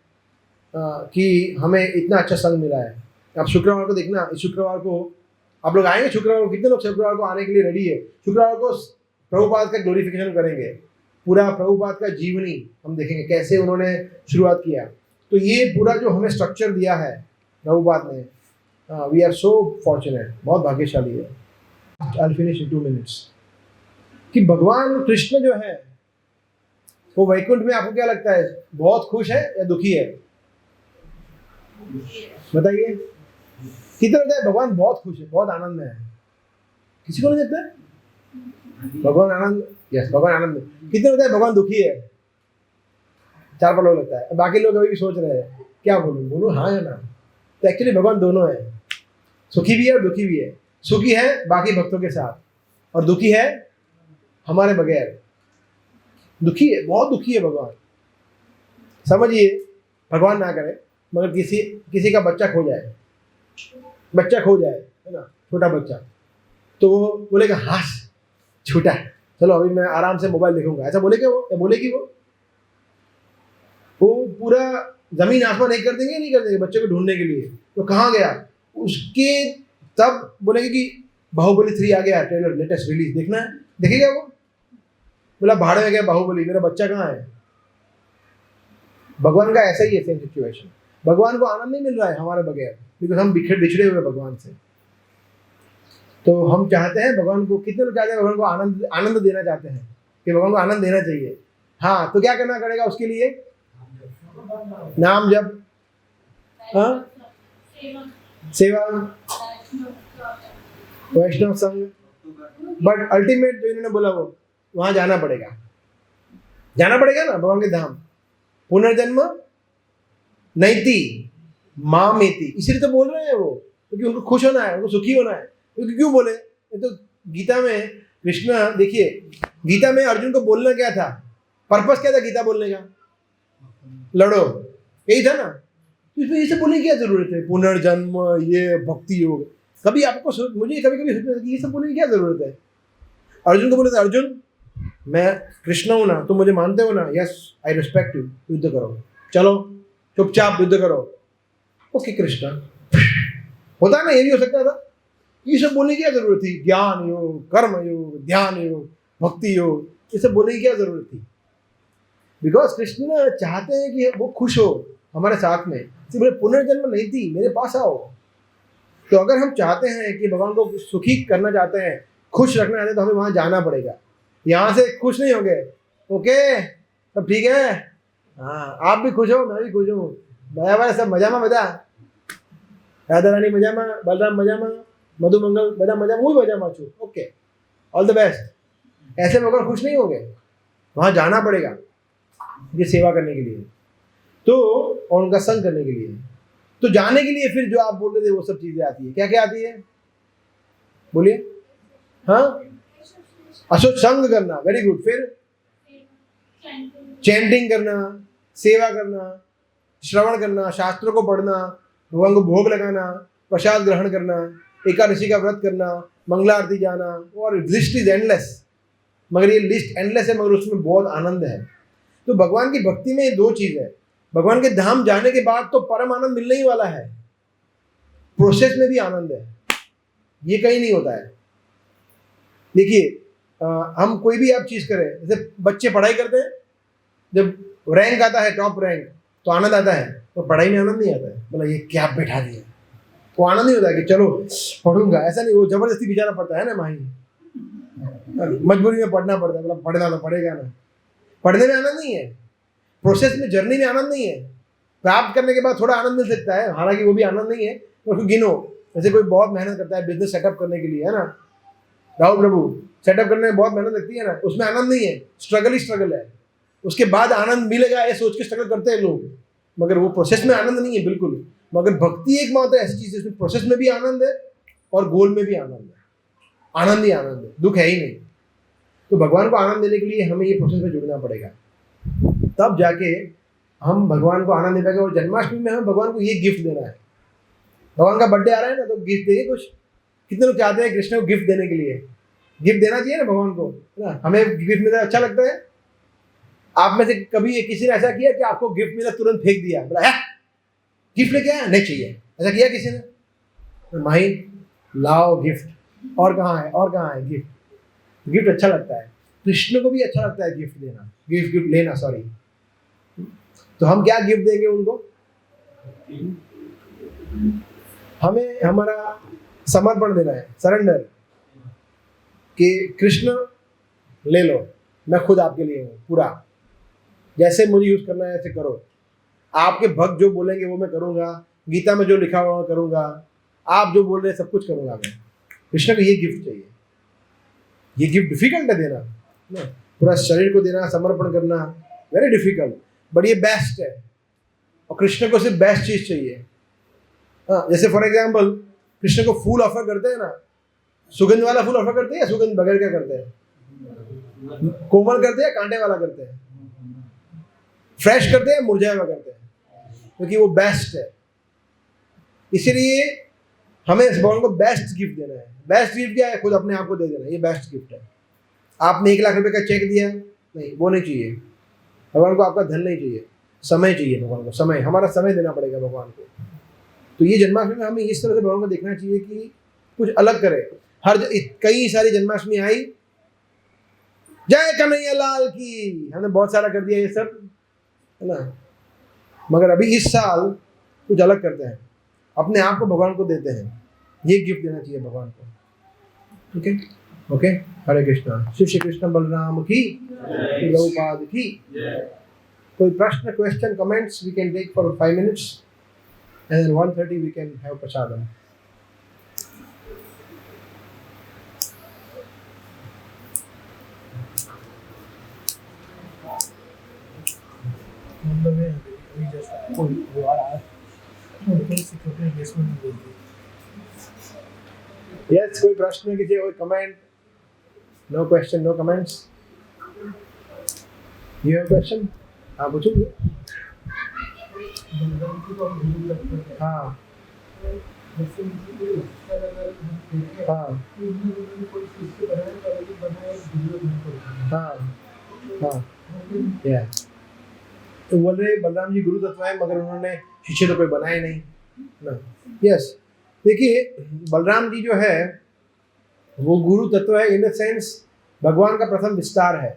[SPEAKER 1] कि हमें इतना अच्छा संग मिला है। आप शुक्रवार को देखना, इस शुक्रवार को आप लोग आएंगे, शुक्रवार को कितने लोग शुक्रवार को आने के लिए रेडी है? शुक्रवार को प्रभुपाद का ग्लोरिफिकेशन करेंगे, पूरा प्रभुपाद का जीवनी हम देखेंगे, कैसे उन्होंने शुरुआत किया। तो ये पूरा जो हमें स्ट्रक्चर दिया है प्रभुपाद ने, वी आर सो फॉर्चुनेट, बहुत भाग्यशाली है। I will finish in 2 minutes. कि भगवान कृष्ण जो है वो वैकुंठ में आपको क्या लगता है, बहुत खुश है या दुखी है? बताइए, कितना लगता है भगवान बहुत खुश है, बहुत आनंद में है? किसी को नहीं लगता है भगवान आनंद? यस, भगवान आनंद में। कितने लगता है भगवान दुखी है? 4 लोग लगता है। बाकी लोग अभी भी सोच रहे हैं क्या बोलूं हाँ या ना। तो एक्चुअली भगवान दोनों है, सुखी भी है और दुखी भी है। सुखी है बाकी भक्तों के साथ, और दुखी है हमारे बगैर। दुखी है, बहुत दुखी है भगवान। समझिए, भगवान ना करे मगर किसी का बच्चा खो जाए, है ना, छोटा बच्चा, तो वो बोलेगा हाँ छोटा है, चलो अभी मैं आराम से मोबाइल देखूंगा, ऐसा बोलेगा वो या बोलेगी वो पूरा जमीन आसमान एक कर देंगे, नहीं कर देंगे बच्चे को ढूंढने के लिए। तो कहाँ गया उसके, तब बोलेंगे कि बाहुबली 3 आ गया, ट्रेलर लेटेस्ट रिलीज, देखना है, देखेगा वो। बोला भाड़े में गया बाहुबली, मेरा बच्चा कहाँ है? भगवान का ऐसा ही है, सेम सिचुएशन। भगवान को आनंद नहीं मिल रहा है हमारे बगैर, बिकॉज हम बिछड़े हुए भगवान से। तो हम चाहते हैं भगवान को, कितने लोग चाहते हैं भगवान को आनंद आनंद देना चाहते हैं कि भगवान को आनंद देना चाहिए। हाँ, तो क्या करना पड़ेगा उसके लिए? नाम जप, हाँ, सेवा, वैष्णव संग, बट अल्टीमेट जो इन्होंने बोला वो वहां जाना पड़ेगा ना भगवान के धाम। पुनर्जन्म नैति मामेति, इसलिए तो बोल रहे हैं वो, क्योंकि उनको खुश होना है, उनको सुखी होना है। क्योंकि क्यों बोले? ये तो गीता में कृष्ण, देखिए गीता में अर्जुन को बोलना क्या था, पर्पस क्या था गीता बोलने का? लड़ो, यही था ना। तो इसमें ये सब बोलने की क्या जरूरत है? पुनर्जन्म, ये भक्ति योग, कभी आपको मुझे कभी कभी सोचना कि ये सब बोलने की क्या जरूरत है? अर्जुन को बोले थे, अर्जुन मैं कृष्ण हूं ना, तुम मुझे मानते हो ना? यस आई रिस्पेक्ट यू, युद्ध करो, चलो चुपचाप युद्ध करो। ओके कृष्ण, होता है ना, ये भी हो सकता था। ये सब बोलने की क्या जरूरत थी? ज्ञान योग, कर्म योग, ध्यान योग, भक्ति योग, ये सब बोलने की क्या जरूरत थी? बिकॉज कृष्ण चाहते हैं कि वो खुश हो हमारे साथ में। सिर्फ पुनर्जन्म नहीं थी, मेरे पास आओ। तो अगर हम चाहते हैं कि भगवान को सुखी करना चाहते हैं, खुश रखना चाहते हैं, तो हमें वहां जाना पड़ेगा। यहाँ से खुश नहीं हो गए, ओके सब ठीक है, हाँ आप भी खुश हो, मैं भी खुश हूँ, बराबर सब मजा में, बता राधा रानी मजा में, बलराम मजा में, मधु मंगल बदा मजा, वो भी मजा में छू, ओके ऑल द बेस्ट। ऐसे में अगर खुश नहीं होंगे, वहां जाना पड़ेगा ये सेवा करने के लिए, तो और उनका संग करने के लिए। तो जाने के लिए फिर जो आप बोल रहे थे वो सब चीजें आती है। क्या क्या आती है बोलिए? हाँ, अशोक संग करना, वेरी गुड। फिर चैंटिंग करना, सेवा करना, श्रवण करना, शास्त्रों को पढ़ना, भगवान को भोग लगाना, प्रसाद ग्रहण करना, एकादशी का व्रत करना, मंगला आरती जाना, और लिस्ट इज एंडलेस। मगर ये लिस्ट एंडलेस है, मगर उसमें बहुत आनंद है। तो भगवान की भक्ति में ये दो चीज है। भगवान के धाम जाने के बाद तो परम आनंद मिलने ही वाला है, प्रोसेस में भी आनंद है, ये कहीं नहीं होता है। देखिए हम कोई भी आप चीज करें, जैसे बच्चे पढ़ाई करते हैं, जब रैंक आता है, टॉप रैंक, तो आनंद आता है, तो पढ़ाई में आनंद नहीं आता है। बोला ये क्या बैठा दिया, वो आनंद नहीं होता है कि चलो पढ़ूंगा, ऐसा नहीं। वो जबरदस्ती बेचारा पढ़ता है ना, माही मजबूरी में पढ़ना पड़ता है, मतलब पढ़ना तो पड़ेगा ना। पढ़ने में आनंद नहीं है, प्रोसेस में, जर्नी में आनंद नहीं है। प्राप्त करने के बाद थोड़ा आनंद मिल सकता है, हालांकि वो भी आनंद नहीं है। तो गिनो, जैसे कोई बहुत मेहनत करता है बिजनेस सेटअप करने के लिए, है ना, राहुल प्रभु सेटअप करने में बहुत मेहनत लगती है ना, उसमें आनंद नहीं है, स्ट्रगल ही स्ट्रगल है। उसके बाद आनंद मिलेगा ये सोच के स्ट्रगल करते हैं लोग, मगर वो प्रोसेस में आनंद नहीं है बिल्कुल। मगर भक्ति एक मात्र ऐसी चीज है, उसमें प्रोसेस में भी आनंद है और गोल में भी आनंद है। आनंद ही आनंद है, दुख है ही नहीं। तो भगवान को आनंद देने के लिए हमें ये प्रोसेस में जुड़ना पड़ेगा, तब जाके हम भगवान को आनंद दे पाएंगे। और जन्माष्टमी में हमें भगवान को ये गिफ्ट देना है। भगवान का बर्थडे आ रहा है ना, तो गिफ्ट देंगे कुछ। कितने लोग चाहते हैं कृष्ण को गिफ्ट देने के लिए? गिफ्ट देना चाहिए ना भगवान को, है ना। हमें गिफ्ट मिलता अच्छा लगता है। आप में से कभी किसी ने ऐसा किया कि आपको गिफ्ट मिला तुरंत फेंक दिया, बोला है गिफ्ट लेके आया, नहीं चाहिए, ऐसा किया किसी ने? माही लाओ गिफ्ट, और कहाँ है, और कहाँ है गिफ्ट? गिफ्ट अच्छा लगता है, कृष्ण को भी अच्छा लगता है गिफ्ट देना, गिफ्ट लेना, सॉरी। तो हम क्या गिफ्ट देंगे उनको? हमें हमारा समर्पण देना है, सरेंडर, कि कृष्ण ले लो, मैं खुद आपके लिए हूँ पूरा, जैसे मुझे यूज करना है ऐसे करो। आपके भक्त जो बोलेंगे वो मैं करूँगा, गीता में जो लिखा हुआ मैं करूँगा, आप जो बोल रहे हैं सब कुछ करूँगा मैं। कृष्ण को ये गिफ्ट चाहिए। ये गिफ्ट डिफिकल्ट है देना ना, पूरा शरीर को देना, समर्पण करना, वेरी डिफिकल्ट, बट ये बेस्ट है। और कृष्ण को सिर्फ बेस्ट चीज चाहिए। हाँ, जैसे फॉर एग्जाम्पल कृष्ण को फूल ऑफर करते हैं ना, सुगंध वाला फूल ऑफर करते हैं या सुगंध बगैर क्या करते हैं? कोमल करते हैं, कांटे वाला करते हैं, फ्रेश करते हैं, मुरझाया हुआ करते हैं, क्योंकि वो बेस्ट है। इसीलिए हमें इस भगवान को बेस्ट गिफ्ट देना है। बेस्ट गिफ्ट क्या है? खुद अपने आप को दे देना, ये बेस्ट गिफ्ट है। आपने 1 लाख रुपए का चेक दिया, नहीं, वो नहीं चाहिए भगवान को। आपका धन नहीं चाहिए, समय चाहिए भगवान को। समय, हमारा समय देना पड़ेगा भगवान को। तो ये जन्माष्टमी में हमें इस तरह से भगवान को देखना चाहिए कि कुछ अलग करे। कई सारी जन्माष्टमी आई, जय कन्हैया लाल की, हमने बहुत सारा कर दिया ये सब, है ना। मगर अभी इस साल कुछ अलग करते हैं, अपने आप को भगवान को देते हैं। ये गिफ्ट देना चाहिए भगवान को। Okay okay, Hare Krishna. श्री कृष्ण बलराम की, प्रभुपाद की। कोई प्रश्न, question, comments we can take for 5 minutes and then 1:30 we can have prasadam.
[SPEAKER 2] मतलब ये अभी जैसा कोई वो आ रहा है उनको सिक्योरिटी एंगेजमेंट में बोल दी।
[SPEAKER 1] Yes, कोई प्रश्न, किसी कोई comment? No question, no comments. You have question? हाँ पूछोगे?
[SPEAKER 2] बलराम की तो हम भूल लगते हैं।
[SPEAKER 1] हाँ
[SPEAKER 2] जैसे उनकी कोई पिक्चर अगर हम देखें
[SPEAKER 1] हाँ
[SPEAKER 2] तो उन्होंने कोई शिष्य बनाया तो लेकिन बनाया वीडियो नहीं करते।
[SPEAKER 1] हाँ हाँ, या तो बोल रहे बलराम जी गुरु तत्व है, मगर उन्होंने शिष्य तो कोई बनाए नहीं ना। यस, देखिए बलराम जी जो है वो गुरु तत्व है इन द सेंस भगवान का प्रथम विस्तार है।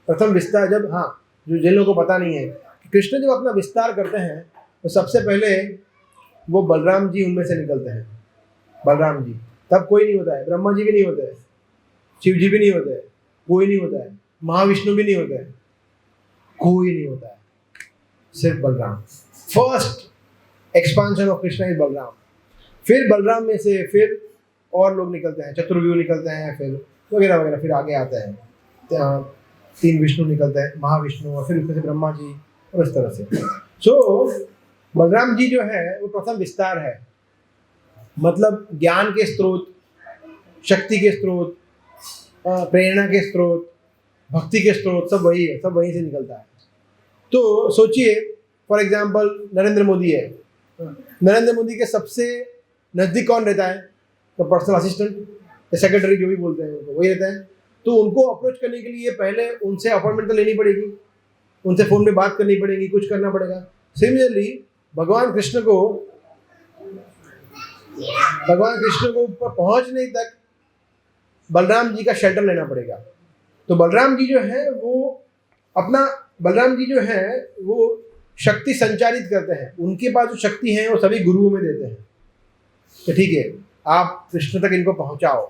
[SPEAKER 1] प्रथम विस्तार जब, हाँ, जो जिन लोगों को पता नहीं है, कृष्ण जब अपना विस्तार करते हैं तो सबसे पहले वो बलराम जी उनमें से निकलते हैं। बलराम जी, तब कोई नहीं होता है, ब्रह्मा जी भी नहीं होते हैं, शिव जी भी नहीं होते हैं, कोई नहीं होता है, महाविष्णु भी नहीं होता है, कोई नहीं होता है, सिर्फ Balram. First expansion of Krishna is Balram. फिर बलराम में से फिर और लोग निकलते हैं, चतुर्व्यूह निकलते हैं, फिर वगैरह वगैरह, फिर आगे आते हैं 3 विष्णु निकलते हैं, महाविष्णु, और फिर उसमें से ब्रह्मा जी, और इस तरह से। सो बलराम जी जो है वो प्रथम विस्तार है, मतलब ज्ञान के स्रोत, शक्ति के स्रोत, प्रेरणा के स्रोत, भक्ति के स्रोत, सब वही है, सब वहीं से निकलता है। तो सोचिए फॉर एग्जाम्पल नरेंद्र मोदी है, नरेंद्र मोदी के सबसे नज़दीक कौन रहता है? तो पर्सनल असिस्टेंट या सेक्रेटरी जो भी बोलते हैं उनको, वही रहता है। तो उनको अप्रोच करने के लिए पहले उनसे अपॉइंटमेंट तो लेनी पड़ेगी, उनसे फ़ोन पे बात करनी पड़ेगी, कुछ करना पड़ेगा। सिमिलरली भगवान कृष्ण को ऊपर पहुँचने तक बलराम जी का शेल्टर लेना पड़ेगा। तो बलराम जी जो है वो शक्ति संचारित करते हैं, उनके पास जो शक्ति है वो सभी गुरुओं में देते हैं कि ठीक है आप कृष्ण तक इनको पहुंचाओ।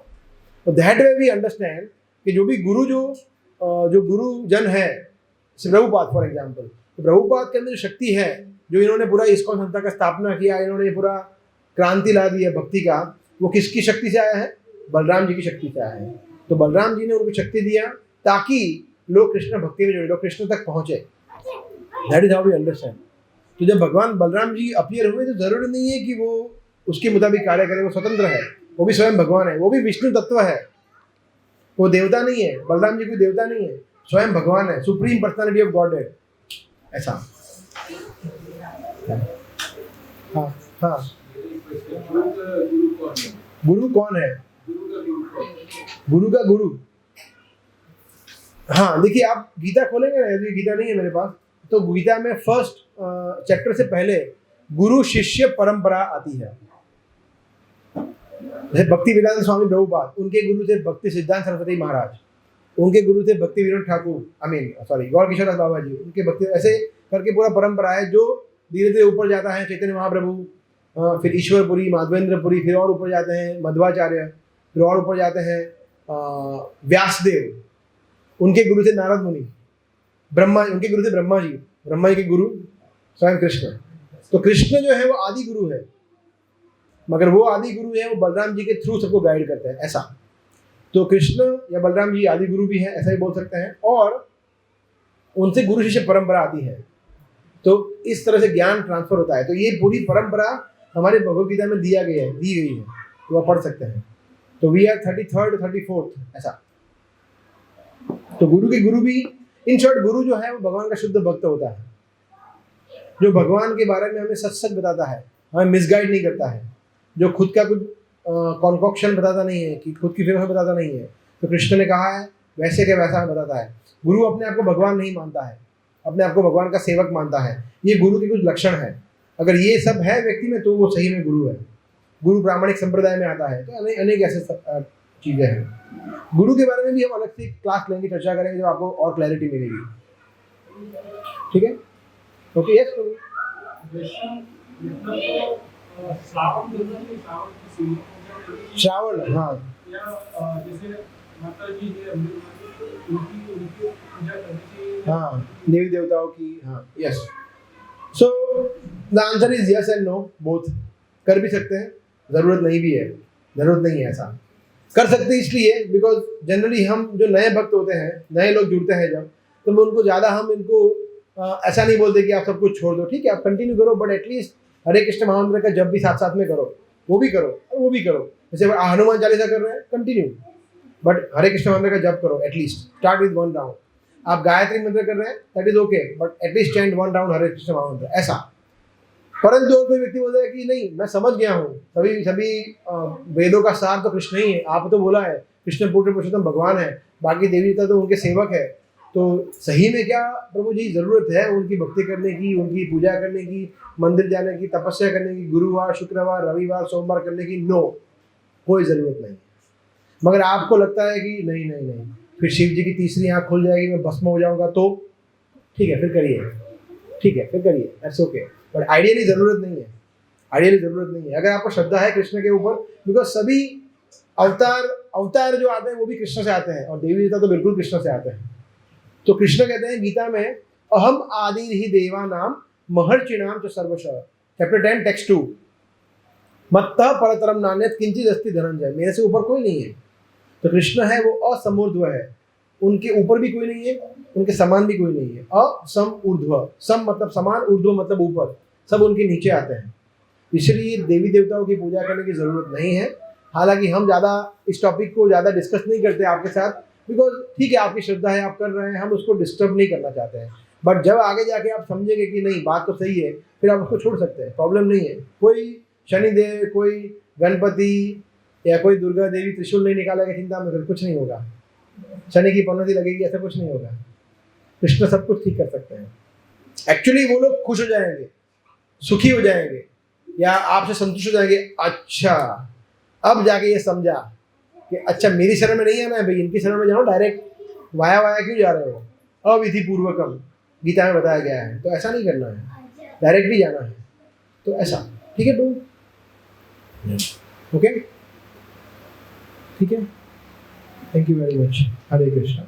[SPEAKER 1] तो दैट वे वी अंडरस्टैंड कि जो भी जो गुरुजन है, प्रभुपाद फॉर एग्जाम्पल, तो प्रभुपाद के अंदर जो शक्ति है, जो इन्होंने पूरा इस्कॉन संस्था का स्थापना किया, इन्होंने पूरा क्रांति ला दी है भक्ति का, वो किसकी शक्ति से आया है? बलराम जी की शक्ति से आया है। तो बलराम जी ने उनको शक्ति दिया ताकि लोग कृष्ण भक्ति में जुड़े, लोग कृष्ण तक पहुंचे। That is how we understand. तो जब भगवान बलराम जी अपीयर हुए तो जरूरी नहीं है कि वो उसके मुताबिक कार्य करें, वो स्वतंत्र है, वो भी स्वयं भगवान है, वो भी विष्णु तत्व है, वो देवता नहीं है। बलराम जी कोई देवता नहीं है, स्वयं भगवान है, सुप्रीम पर्सनालिटी ऑफ गॉड है, ऐसा। हाँ हाँ, गुरु कौन है? गुरु का गुरु, हाँ देखिए आप गीता खोलेंगे ना, यदि गीता नहीं है मेरे पास, तो गीता में फर्स्ट चैप्टर से पहले गुरु शिष्य परंपरा आती है। जैसे भक्ति वेदांत स्वामी प्रभुपाद, उनके गुरु थे भक्ति सिद्धांत सरस्वती महाराज, उनके गुरु थे भक्ति विनोद ठाकुर, गौर किशोर दास बाबा जी, उनके भक्ति, ऐसे करके पूरा परंपरा है जो धीरे धीरे ऊपर जाता है। चैतन्य महाप्रभु, फिर ईश्वरपुरी, माधवेंद्रपुरी, फिर और ऊपर जाते हैं मध्वाचार्य, फिर और ऊपर जाते हैं व्यासदेव, उनके गुरु थे नारद मुनि, ब्रह्मा, उनके गुरु थे ब्रह्मा जी, ब्रह्मा जी के गुरु स्वयं कृष्ण। तो कृष्ण जो है वो आदि गुरु है, मगर वो आदि गुरु है वो बलराम जी के थ्रू सबको गाइड करते हैं, ऐसा। तो कृष्ण या बलराम जी आदि गुरु भी हैं, ऐसा ही बोल सकते हैं, और उनसे गुरु शिष्य परंपरा आती है। तो इस तरह से ज्ञान ट्रांसफर होता है। तो ये पूरी परंपरा हमारे भगवद गीता में दी गई है, तो आप पढ़ सकते हैं। तो वी आर 33rd 34th ऐसा। तो गुरु के गुरु भी, इन शॉर्ट गुरु जो है वो भगवान का शुद्ध भक्त होता है, जो भगवान के बारे में हमें सच सच बताता है, हमें मिसगाइड नहीं करता है, जो खुद का कुछ कॉन्कॉक्शन बताता नहीं है, कि खुद की फिलोसफी बताता नहीं है। तो कृष्ण ने कहा है वैसे के वैसा बताता है। गुरु अपने आप को भगवान नहीं मानता है, अपने आप को भगवान का सेवक मानता है। ये गुरु के कुछ लक्षण है। अगर ये सब है व्यक्ति में तो वो सही में गुरु है। गुरु प्रामाणिक संप्रदाय में आता है। तो अनेक ऐसे चीज़ें हैं। गुरु के बारे में भी हम अलग से क्लास लेंगे, चर्चा करेंगे, जब आपको और क्लैरिटी मिलेगी। ठीक है, ओके। यस,
[SPEAKER 2] श्रावण जो है श्रावण की सीढ़ी
[SPEAKER 1] श्रावण, हाँ
[SPEAKER 2] या जैसे माता जी है उनकी उनकी पूजा करनी चाहिए।
[SPEAKER 1] हाँ, देवी देवताओं की, हाँ yes. So the answer is yes and no both. कर भी सकते हैं, ज़रूरत नहीं भी है, ज़रूरत नहीं है ऐसा। कर सकते हैं इसलिए बिकॉज जनरली हम जो नए भक्त होते हैं, नए लोग जुड़ते हैं जब, तो उनको ज़्यादा हम इनको ऐसा नहीं बोलते कि आप सब कुछ छोड़ दो, ठीक है आप कंटिन्यू करो, बट एटलीस्ट हरे कृष्ण महामंत्र का जब भी साथ साथ में करो, वो भी करो और वो भी करो। जैसे हनुमान चालीसा कर रहे हैं, कंटिन्यू, बट हरे कृष्ण मंत्र का जप करो, एटलीस्ट स्टार्ट विद 1 राउंड। आप गायत्री मंत्र कर रहे हैं, that is okay, but at least chant 1 round Hare Krishna महामंत्र, ऐसा। परंतु कोई व्यक्ति बोलता है कि नहीं मैं समझ गया हूँ, सभी वेदों का सार तो कृष्ण ही है, आप तो बोला है कृष्ण पुत्र पुरुषोत्तम भगवान है, बाकी देवी देवता तो उनके सेवक है, तो सही में क्या प्रभु जी ज़रूरत है उनकी भक्ति करने की, उनकी पूजा करने की, मंदिर जाने की, तपस्या करने की, गुरुवार शुक्रवार रविवार सोमवार करने की? नो, कोई ज़रूरत नहीं। मगर आपको लगता है कि नहीं नहीं नहीं, फिर शिव जी की तीसरी आँख खुल जाएगी, मैं भस्म हो जाऊंगा, तो ठीक है फिर करिए, ठीक है फिर करिए, दैट्स ओके, बट आइडियली ज़रूरत नहीं है, आइडियली ज़रूरत नहीं है। अगर आपको श्रद्धा है कृष्ण के ऊपर, बिकॉज सभी अवतार जो आते हैं वो भी कृष्ण से आते हैं, और देवी देवता तो बिल्कुल कृष्ण से आते हैं। तो कृष्ण कहते हैं गीता में, अहम आदि ही देवा नाम महर्षिणाम च सर्वश, चैप्टर 10 टेक्स्ट 2, मत्तः परतरम नान्यत् किंचित् अस्ति धनंजय, मेरे से ऊपर कोई नहीं है। तो कृष्ण है वो असमूर्ध्व है, उनके ऊपर भी कोई नहीं है, उनके समान भी कोई नहीं है। असम ऊर्ध्व, सम मतलब समान, ऊर्ध्व मतलब ऊपर, सब उनके नीचे आते हैं। इसलिए देवी देवताओं की पूजा करने की ज़रूरत नहीं है। हालांकि हम ज़्यादा इस टॉपिक को ज़्यादा डिस्कस नहीं करते आपके साथ, बिकॉज ठीक है आपकी श्रद्धा है, आप कर रहे हैं, हम उसको डिस्टर्ब नहीं करना चाहते हैं। बट जब आगे जाके आप समझेंगे कि नहीं बात तो सही है, फिर आप उसको छोड़ सकते हैं, प्रॉब्लम नहीं है। कोई शनिदेव, कोई गणपति या कोई दुर्गा देवी त्रिशूल नहीं निकालेगा चिंता में, फिर कुछ नहीं होगा, शनि की पनौती लगेगी, ऐसा कुछ नहीं होगा। कृष्ण सब कुछ ठीक कर सकते हैं। एक्चुअली वो लोग खुश हो जाएंगे, सुखी हो जाएंगे, या आपसे संतुष्ट हो जाएंगे। अच्छा अब जाके ये समझा कि अच्छा मेरी शरण में नहीं आना है भाई, इनकी शरण में जाओ, डायरेक्ट वाया वाया क्यों जा रहे हो, अविधि पूर्वकम गीता में बताया गया है, तो ऐसा नहीं करना है, डायरेक्टली जाना है, तो ऐसा ठीक है। टू ओके, ठीक है, thank you very much, Hare Krishna.